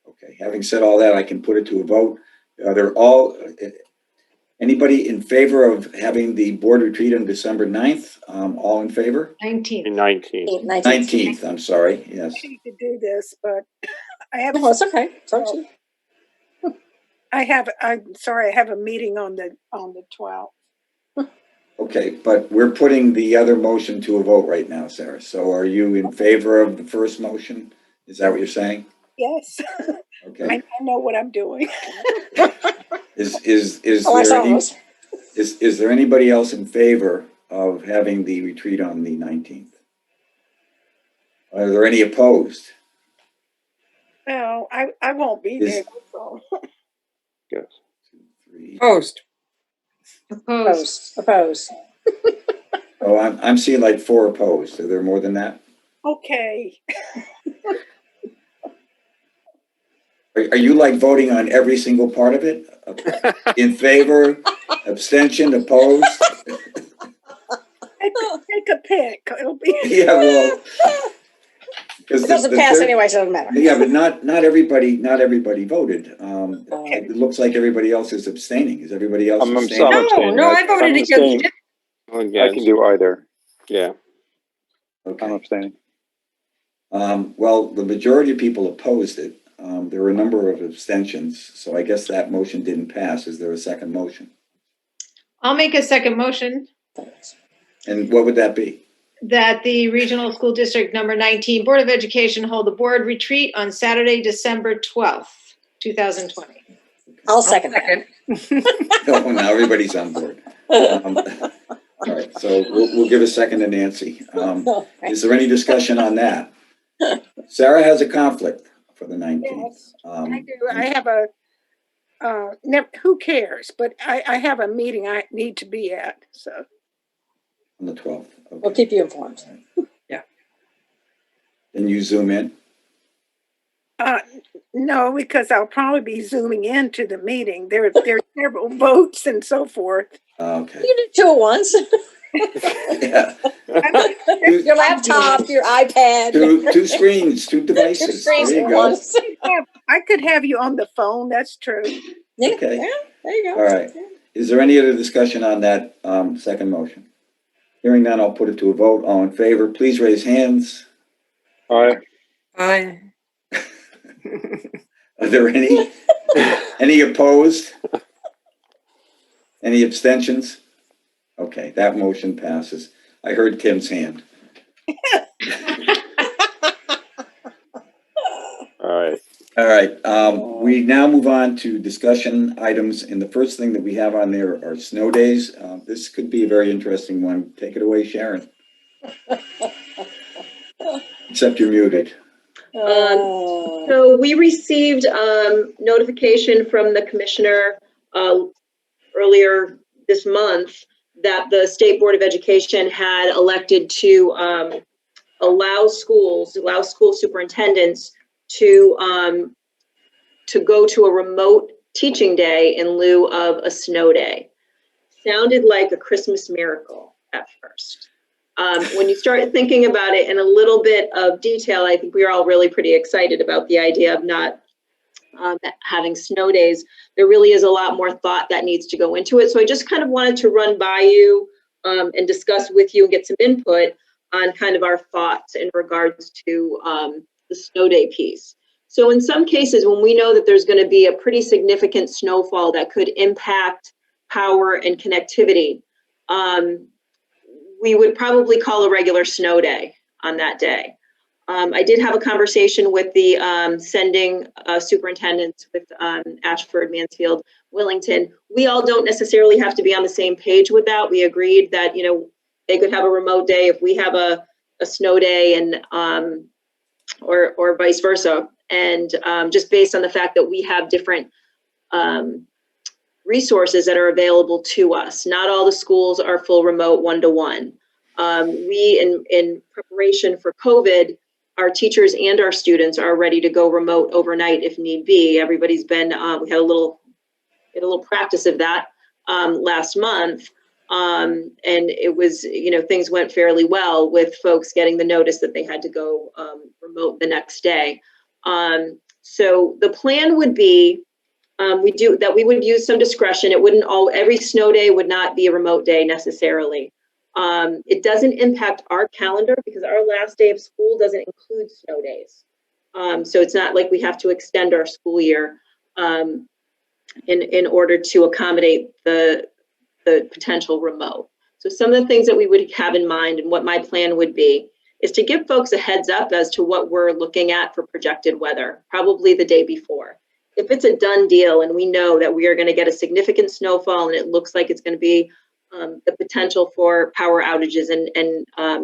Okay, having said all that, I can put it to a vote. They're all, anybody in favor of having the board retreat on December 9th? All in favor? 19th. 19th. 19th, I'm sorry, yes. I hate to do this, but I have. Oh, it's okay. It's up to you. I'm sorry, I have a meeting on the 12th. Okay, but we're putting the other motion to a vote right now, Sarah. So are you in favor of the first motion? Is that what you're saying? Yes. Okay. I know what I'm doing. Is Oh, I saw there any, those. is there anybody else in favor of having the retreat on the 19th? Are there any opposed? No, I won't be there. So. Yes. 3. Post. Oppose. Oh, I'm seeing like 4 opposed. Are there more than that? Okay. Are you like voting on every single part of it? In favor, abstention, opposed? Take a pick. It'll be. Yeah, well. It doesn't pass anyway, so it doesn't matter. Yeah, but not everybody voted. It looks like everybody else is abstaining. Is everybody else I'm abstaining? abstaining. No, I voted I'm against abstaining. it. I can do either. Yeah. I'm Okay. abstaining. Well, the majority of people opposed it. There were a number of abstentions, so I guess that motion didn't pass. Is there a second motion? I'll make a second motion And what would that be? that the Regional School District Number 19 Board of Education hold the board retreat on Saturday, December 12th, 2020. I'll second that. Oh, now everybody's on board. All right, so we'll give a second to Nancy. Is there any discussion on that? Sarah has a conflict for the 19th. Yes, I do. I have who cares? But I have a meeting I need to be at, so. On the 12th. Okay. We'll keep you informed. Then you zoom in? No, because I'll probably be zooming into the meeting. There are several votes and so forth. Okay. You do 2 at once. Yeah. Your laptop, your iPad. Two screens, 2 devices. 2 screens There you at go. once. I could have you on the phone. That's true. Yeah, Okay. yeah, there you go. All right. Is there any other discussion on that second motion? Hearing none, I'll put it to a vote. All in favor, please raise hands. Aye. Aye. Are there any opposed? Any abstentions? Okay, that motion passes. I heard Tim's hand. All right. All right, we now move on to discussion items, and the first thing that we have on there are snow days. This could be a very interesting one. Take it away, Sharon. Except you're muted. So we received notification from the commissioner earlier this month that the State Board of Education had elected to allow school superintendents to go to a remote teaching day in lieu of a snow day. Sounded like a Christmas miracle at first. When you start thinking about it in a little bit of detail, I think we are all really pretty excited about the idea of not having snow days. There really is a lot more thought that needs to go into it. So I just kind of wanted to run by you and discuss with you and get some input on kind of our thoughts in regards to the snow day piece. So in some cases, when we know that there's going to be a pretty significant snowfall that could impact power and connectivity, we would probably call a regular snow day on that day. I did have a conversation with the sending superintendents with Ashford, Mansfield, Willington. We all don't necessarily have to be on the same page with that. We agreed that, you know, they could have a remote day if we have a snow day, and or vice versa. And just based on the fact that we have different resources that are available to us. Not all the schools are full remote one-to-one. We, in preparation for COVID, our teachers and our students are ready to go remote overnight if need be. Everybody's been, we had a little practice of that last month. And it was, you know, things went fairly well with folks getting the notice that they had to go remote the next day. So the plan would be, we would use some discretion. It wouldn't every snow day would not be a remote day necessarily. It doesn't impact our calendar because our last day of school doesn't include snow days. So it's not like we have to extend our school year in order to accommodate the potential remote. So some of the things that we would have in mind and what my plan would be is to give folks a heads up as to what we're looking at for projected weather, probably the day before. If it's a done deal and we know that we are going to get a significant snowfall and it looks like it's going to be the potential for power outages and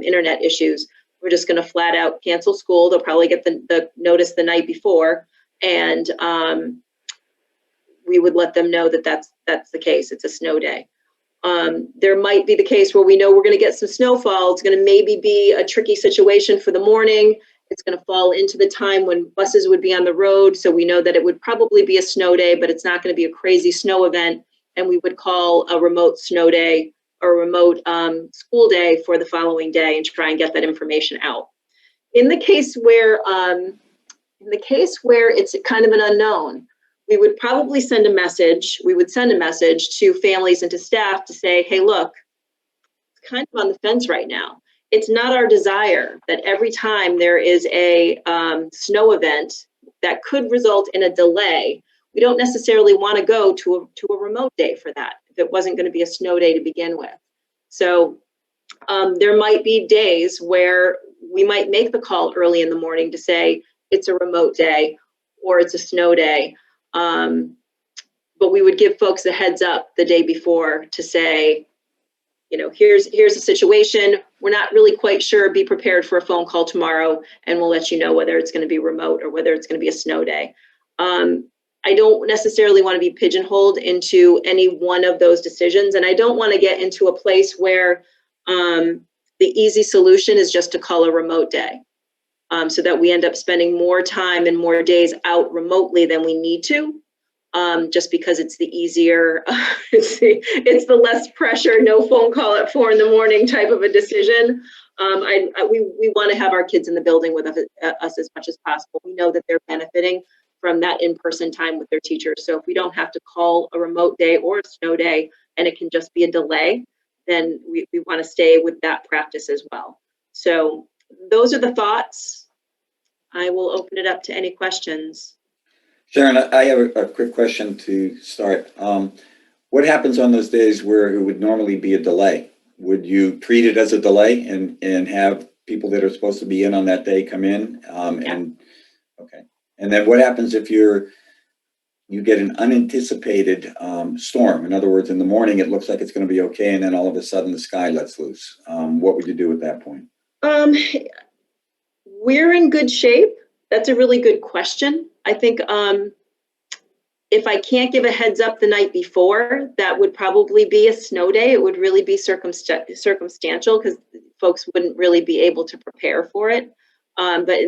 internet issues, we're just going to flat out cancel school. They'll probably get the notice the night before, and we would let them know that that's the case. It's a snow day. There might be the case where we know we're going to get some snowfall. It's going to maybe be a tricky situation for the morning. It's going to fall into the time when buses would be on the road. So we know that it would probably be a snow day, but it's not going to be a crazy snow event. And we would call a remote snow day or a remote school day for the following day and try and get that information out. In the case where it's kind of an unknown, we would probably send a message. We would send a message to families and to staff to say, hey, look, it's kind of on the fence right now. It's not our desire that every time there is a snow event that could result in a delay, we don't necessarily want to go to a remote day for that if it wasn't going to be a snow day to begin with. So there might be days where we might make the call early in the morning to say it's a remote day or it's a snow day. But we would give folks a heads up the day before to say, you know, here's the situation. We're not really quite sure. Be prepared for a phone call tomorrow, and we'll let you know whether it's going to be remote or whether it's going to be a snow day. I don't necessarily want to be pigeonholed into any one of those decisions, and I don't want to get into a place where the easy solution is just to call a remote day, so that we end up spending more time and more days out remotely than we need to. Just because it's the easier, it's the less pressure, no phone call at 4 a.m. type of a decision. We want to have our kids in the building with us as much as possible. We know that they're benefiting from that in-person time with their teachers. So if we don't have to call a remote day or a snow day and it can just be a delay, then we want to stay with that practice as well. So those are the thoughts. I will open it up to any questions. Sharon, I have a quick question to start. What happens on those days where it would normally be a delay? Would you treat it as a delay and have people that are supposed to be in on that day come in? Okay. And then what happens if you get an unanticipated storm? In other words, in the morning, it looks like it's going to be okay. And then all of a sudden the sky lets loose. What would you do at that point? We're in good shape. That's a really good question. I think if I can't give a heads up the night before, that would probably be a snow day. It would really be circumstantial because folks wouldn't really be able to prepare for it. But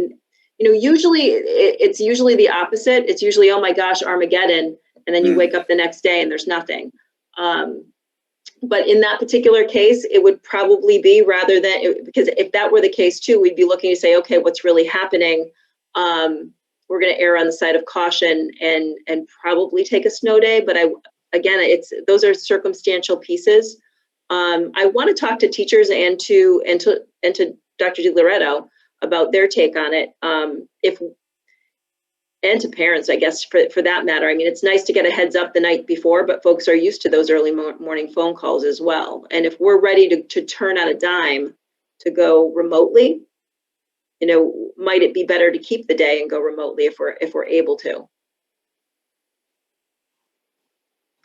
usually it's usually the opposite. It's usually, oh my gosh, Armageddon. And then you wake up the next day and there's nothing. But in that particular case, it would probably be because if that were the case too, we'd be looking to say, okay, what's really happening? We're going to err on the side of caution and probably take a snow day. But those are circumstantial pieces. I want to talk to teachers and to Dr. DiLoretto about their take on it. And to parents, I guess, for that matter. I mean, it's nice to get a heads up the night before, but folks are used to those early morning phone calls as well. And if we're ready to turn on a dime to go remotely, might it be better to keep the day and go remotely if we're able to?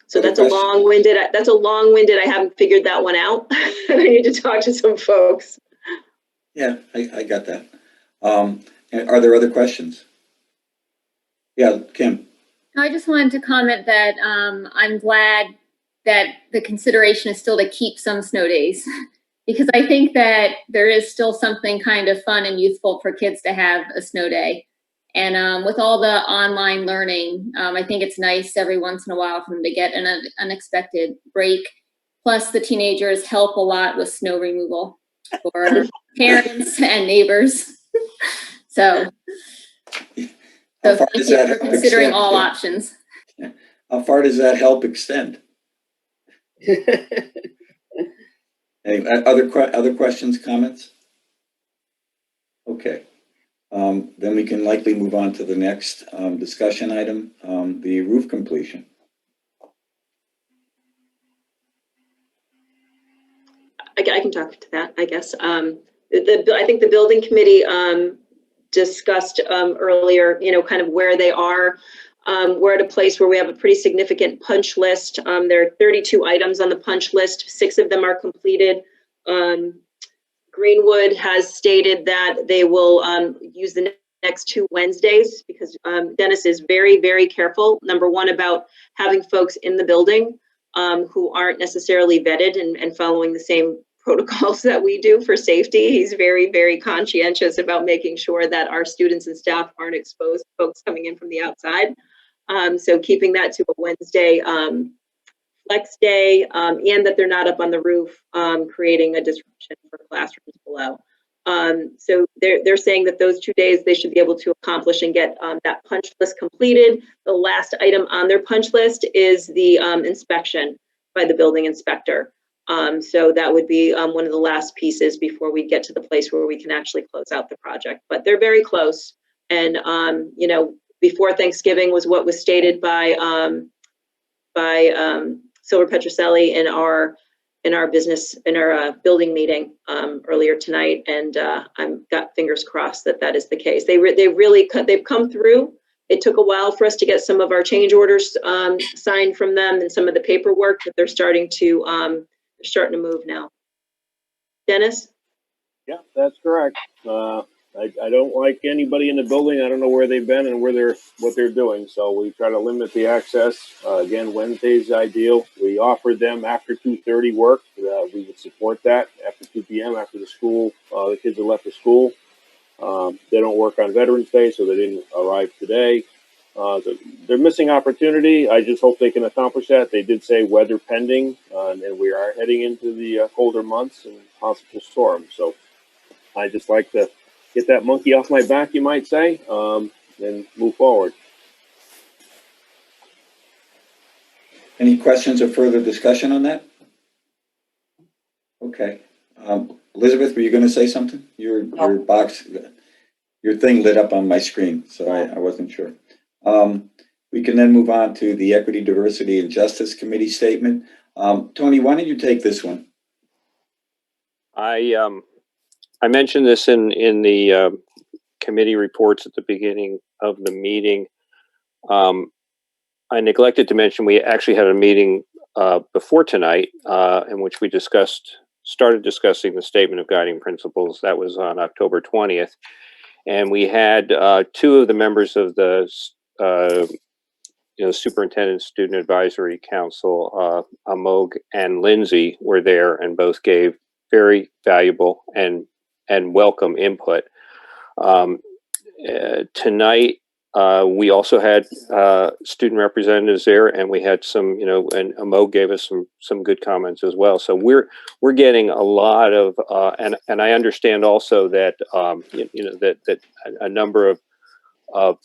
So that's a long-winded. I haven't figured that one out. I need to talk to some folks. Yeah, I got that. And are there other questions? Yeah, Kim. I just wanted to comment that I'm glad that the consideration is still to keep some snow days because I think that there is still something kind of fun and youthful for kids to have a snow day. And with all the online learning, I think it's nice every once in a while for them to get an unexpected break. Plus the teenagers help a lot with snow removal for parents and neighbors. So thank you for considering all options. How far does that help extend? Any other questions, comments? Okay. Then we can likely move on to the next discussion item, the roof completion. I can talk to that, I guess. I think the building committee discussed earlier, kind of where they are. We're at a place where we have a pretty significant punch list. There are 32 items on the punch list. 6 of them are completed. Greenwood has stated that they will use the next 2 Wednesdays because Dennis is very, very careful, number one, about having folks in the building who aren't necessarily vetted and following the same protocols that we do for safety. He's very, very conscientious about making sure that our students and staff aren't exposed to folks coming in from the outside. So keeping that to a Wednesday flex day and that they're not up on the roof, creating a disruption for classrooms below. So they're saying that those 2 days they should be able to accomplish and get that punch list completed. The last item on their punch list is the inspection by the building inspector. So that would be one of the last pieces before we get to the place where we can actually close out the project. But they're very close. And, before Thanksgiving was what was stated by Silver Petroselli in our building meeting earlier tonight. And I've got fingers crossed that is the case. They've come through. It took a while for us to get some of our change orders signed from them and some of the paperwork, but they're starting to move now. Dennis? Yeah, that's correct. I don't like anybody in the building. I don't know where they've been and what they're doing. So we try to limit the access. Again, Wednesday's ideal. We offered them after 2:30 work. We would support that after 2 p.m. after the kids have left the school. They don't work on Veterans Day, so they didn't arrive today. They're missing opportunity. I just hope they can accomplish that. They did say weather pending, and we are heading into the colder months and possible storms. So I just like to get that monkey off my back, you might say, and move forward. Any questions or further discussion on that? Okay. Elizabeth, were you going to say something? Your thing lit up on my screen, so I wasn't sure. We can then move on to the Equity, Diversity, and Justice Committee statement. Tony, why don't you take this one? I mentioned this in the committee reports at the beginning of the meeting. I neglected to mention we actually had a meeting before tonight in which we started discussing the Statement of Guiding Principles. That was on October 20th. And we had 2 of the members of the Superintendent Student Advisory Council, Amog and Lindsay were there, and both gave very valuable and welcome input. Tonight, we also had student representatives there, and we had some, and Amog gave us some good comments as well. So we're getting a lot of, and I understand also that that a number of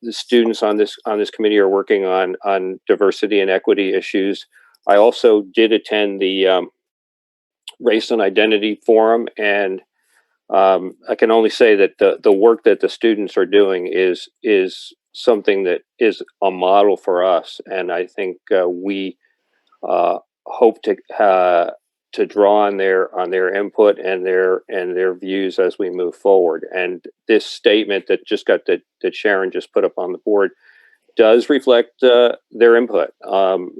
the students on this committee are working on diversity and equity issues. I also did attend the Race and Identity Forum, and I can only say that the work that the students are doing is something that is a model for us, and I think we hope to draw on their input and their views as we move forward. And this statement that that Sharon just put up on the board does reflect their input, and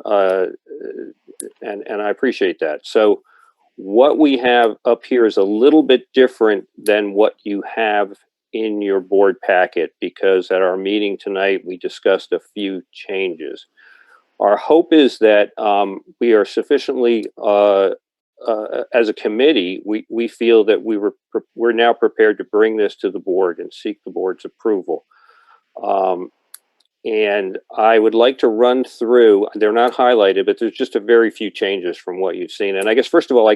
I appreciate that. So what we have up here is a little bit different than what you have in your board packet, because at our meeting tonight we discussed a few changes. Our hope is that we are sufficiently as a committee, we feel that we're now prepared to bring this to the board and seek the board's approval. And I would like to run through, they're not highlighted, but there's just a very few changes from what you've seen. And I guess, first of all,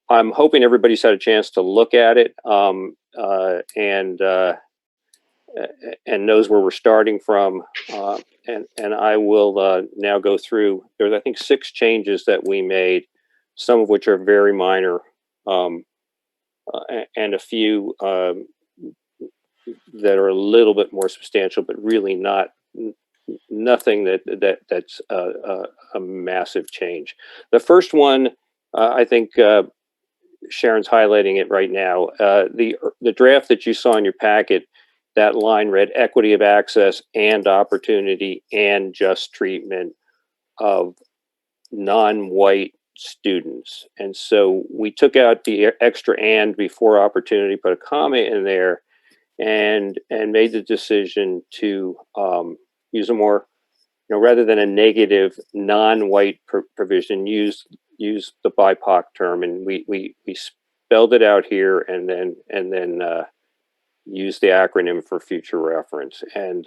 I'm hoping everybody's had a chance to look at it and knows where we're starting from. And I will now go through, there's I think 6 changes that we made, some of which are very minor, and a few that are a little bit more substantial, but really nothing that's a massive change. The first one, I think Sharon's highlighting it right now. The draft that you saw in your packet, that line read equity of access and opportunity and just treatment of non-white students. And so we took out the extra and before opportunity, put a comma in there, and made the decision to use a more, rather than a negative non-white provision, use the BIPOC term, and we spelled it out here, and then use the acronym for future reference. And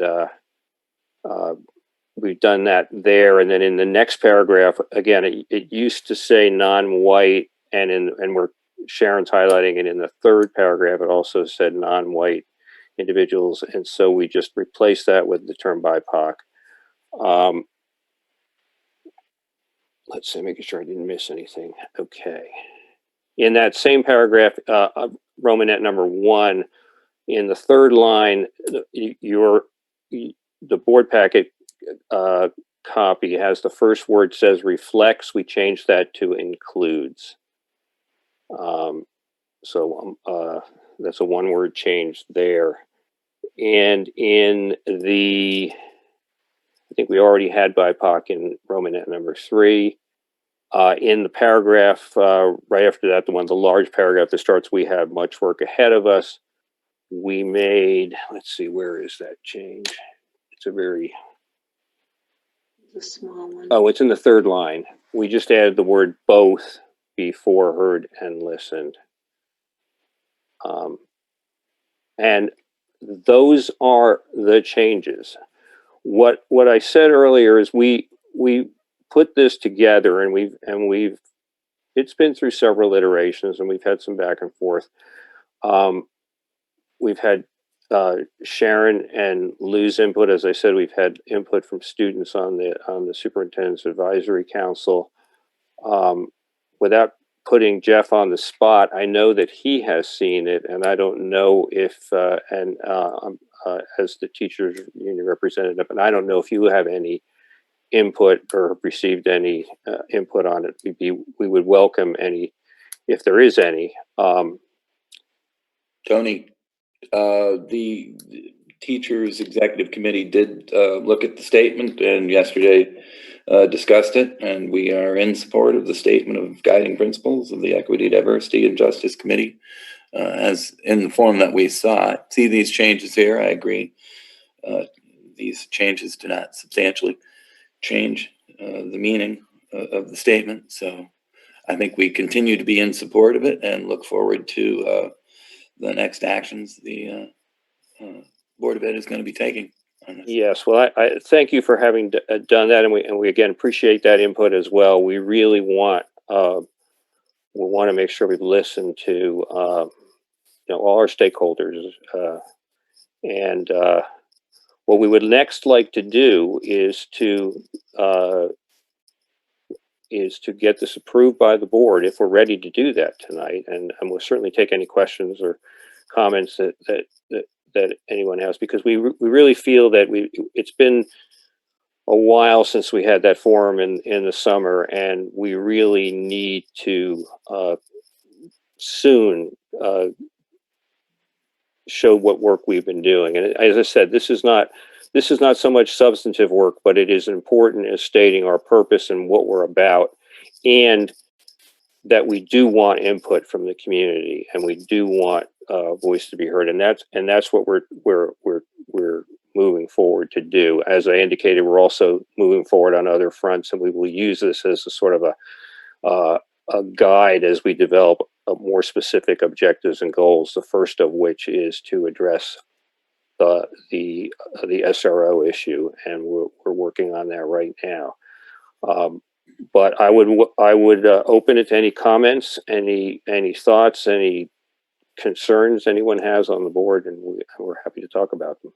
we've done that there. And then in the next paragraph, again, it used to say non-white, and where Sharon's highlighting it in the third paragraph, it also said non-white individuals. And so we just replaced that with the term BIPOC. Let's see, making sure I didn't miss anything. Okay. In that same paragraph, Romanet number 1, in the third line, the board packet copy has the first word says reflects. We changed that to includes. So that's a 1-word change there. And in the, I think we already had BIPOC in Romanet number 3. In the paragraph right after that, the large paragraph that starts, we have much work ahead of us. We made, let's see, where is that change? It's a small one. Oh, it's in the third line. We just added the word both before heard and listened. And those are the changes. What I said earlier is we put this together, and it's been through several iterations, and we've had some back and forth. We've had Sharon and Lou's input. As I said, we've had input from students on the Superintendent's Advisory Council. Without putting Jeff on the spot, I know that he has seen it, and I don't know if, as the teachers union representative, and I don't know if you have any input or have received any input on it. We would welcome any, if there is any. Tony, the teachers executive committee did look at the statement, and yesterday discussed it, and we are in support of the statement of guiding principles of the Equity, Diversity, and Justice Committee as in the form that we saw. See these changes here, I agree. these changes do not substantially change the meaning of the statement. So I think we continue to be in support of it and look forward to the next actions the Board of Ed is going to be taking on this. Yes, well, I thank you for having done that, and we again appreciate that input as well. We really want to make sure we listen to all our stakeholders, and what we would next like to do is to get this approved by the board if we're ready to do that tonight, and we'll certainly take any questions or comments that anyone has, because we really feel that it's been a while since we had that forum in the summer, and we really need to soon show what work we've been doing. And as I said, this is not so much substantive work, but it is important as stating our purpose and what we're about, and that we do want input from the community, and we do want voice to be heard, and that's what we're moving forward to do. As I indicated, we're also moving forward on other fronts, and we will use this as a sort of a guide as we develop more specific objectives and goals. The first of which is to address the SRO issue, and we're working on that right now. But I would open it to any comments, any thoughts, any concerns anyone has on the board, and we're happy to talk about them.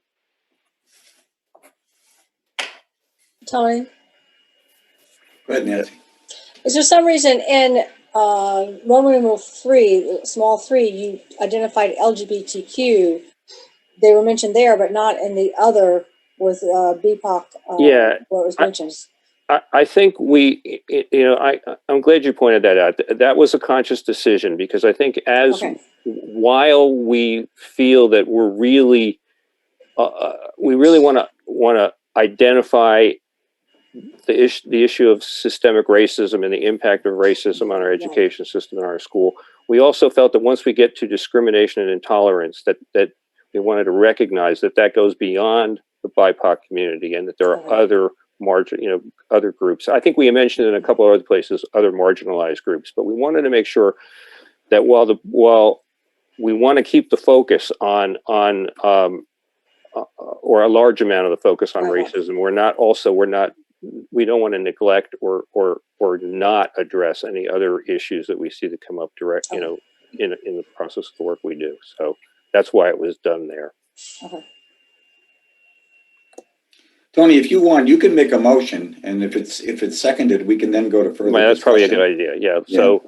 Tony, Go ahead, Nancy. is there some reason in Roman numeral 3, small 3, you identified LGBTQ? They were mentioned there, but not in the other with BIPOC. Yeah, where it was mentioned. I think I'm glad you pointed that out. That was a conscious decision, because I think while we feel that we really want to identify the issue of systemic racism and the impact of racism on our education system in our school, we also felt that once we get to discrimination and intolerance, that we wanted to recognize that goes beyond the BIPOC community, and that there are other other groups. I think we mentioned in a couple of other places other marginalized groups, but we wanted to make sure that while we want to keep the focus on or a large amount of the focus on racism, we don't want to neglect or not address any other issues that we see that come up direct, in the process of the work we do. So that's why it was done there. Okay. Tony, if you want, you can make a motion, and if it's seconded, we can then go to further. That's probably a good idea. Yeah. So,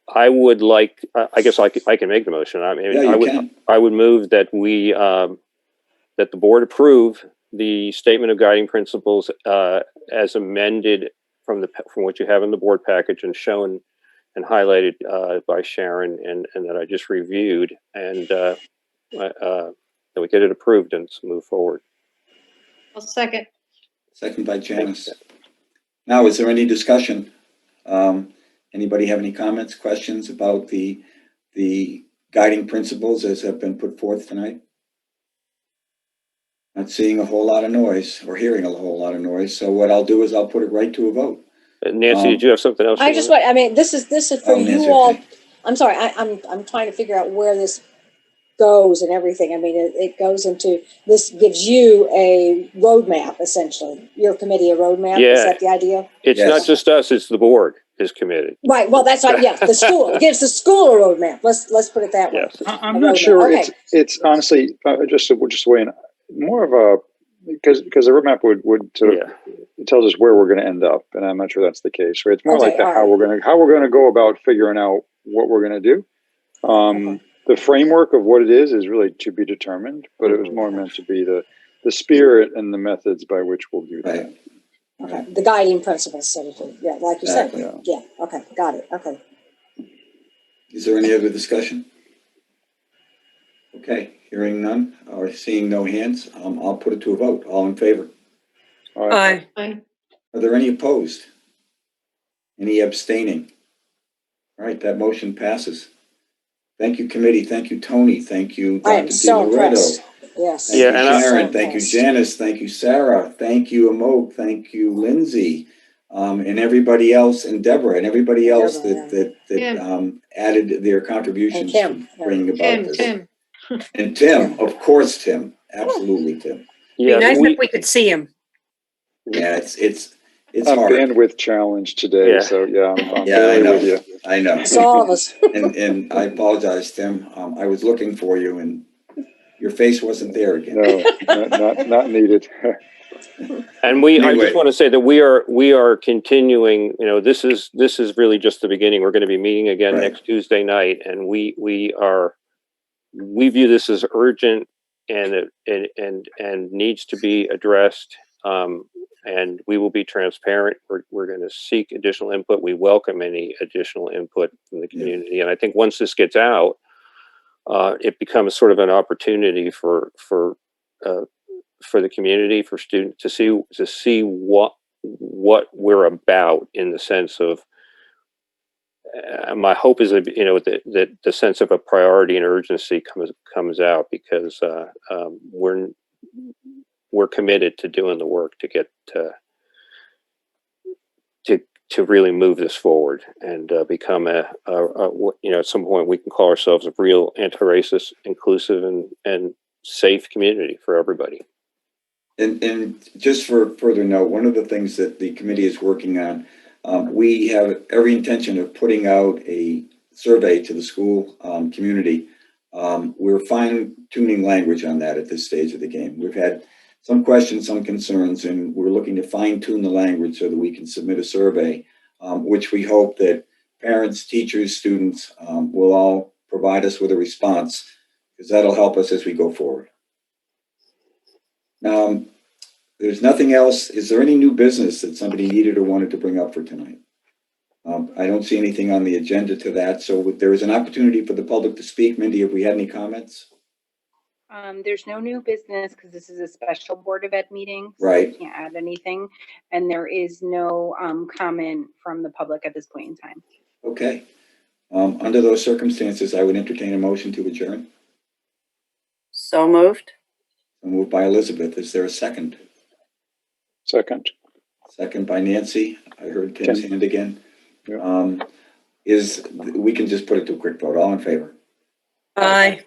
I would like. I guess I can make the motion. I mean, I would move that we that the board approve the statement of guiding principles as amended from what you have in the board package and shown and highlighted by Sharon, and that I just reviewed, and that we get it approved and move forward. I'll second. Second by Janice. Now, is there any discussion? Anybody have any comments, questions about the guiding principles as have been put forth tonight? Not seeing a whole lot of noise or hearing a whole lot of noise. So what I'll do is I'll put it right to a vote. Nancy, did you have something else? This is for you Nancy, all. okay. I'm sorry, I'm trying to figure out where this goes and everything. I mean, it goes into, this gives you a roadmap, essentially. Your committee a roadmap. Yeah. Is that the idea? It's not just us; it's the board is committed. Right. Well, that's right. Yeah, the school. It gives the school a roadmap. Let's put it that way. Yes. I'm not sure. Okay. It's honestly just weighing more of a, because the roadmap would sort of it tells us where we're going to end up, and I'm not sure that's the case. Right? It's more like how we're going to go about figuring out what we're going to do. The framework of what it is really to be determined, but it was more meant to be the spirit and the methods by which we'll do that. Right. Okay. The guiding principles, so to speak. Yeah, like you said. Yeah. Okay. Got it. Okay. Is there any other discussion? Okay. Hearing none or seeing no hands, I'll put it to a vote. All in favor? Aye. Are there any opposed? Any abstaining? All right, that motion passes. Thank you, committee. Thank you, Tony. Thank you, Dr. I am so DiLoretto. impressed. Yes. Thank Yeah, you, and I- Sharon. Thank you, Janice. Thank you, Sarah. Thank you, Amok. Thank you, Lindsay. And everybody else, and Deborah, and everybody else that Tim. added their contributions to Kim, yeah. bringing about this. Tim. And Tim, of course, Tim. Absolutely, Tim. Be yes, nice we, if we could see him. Yeah, it's I'm hard. bandwidth challenged today, Yeah. so yeah, I'm Yeah, I very know. with you. I know. It's all of us. And I apologize, Tim. I was looking for you and your face wasn't there again. No, not needed. and I Anyway. just want to say that we are continuing, you know, this is really just the beginning. We're going to be meeting again Right. next Tuesday night, and we view this as urgent and needs to be addressed. And we will be transparent. We're going to seek additional input. We welcome any additional input from the community. And I think once this gets out, it becomes sort of an opportunity for the community, for students to see what we're about, in the sense of, my hope is that, you know, that the sense of a priority and urgency comes out, because we're committed to doing the work to get to really move this forward and become a you know, at some point we can call ourselves a real anti-racist, inclusive, and safe community for everybody. And just for further note, one of the things that the committee is working on, we have every intention of putting out a survey to the school community. We're fine tuning language on that at this stage of the game. We've had some questions, some concerns, and we're looking to fine tune the language so that we can submit a survey, which we hope that parents, teachers, students will all provide us with a response, because that'll help us as we go forward. There's nothing else. Is there any new business that somebody needed or wanted to bring up for tonight? I don't see anything on the agenda to that. So there is an opportunity for the public to speak. Mindy, have we had any comments? There's no new business because this is a special Board of Ed meeting. So Right. I can't add anything. And there is no comment from the public at this point in time. Okay. Under those circumstances, I would entertain a motion to adjourn. So moved. Moved by Elizabeth. Is there a second? Second. Second by Nancy. I heard Tim's Tim. hand again. Yeah. We can just put it to a quick vote. All in favor? Bye.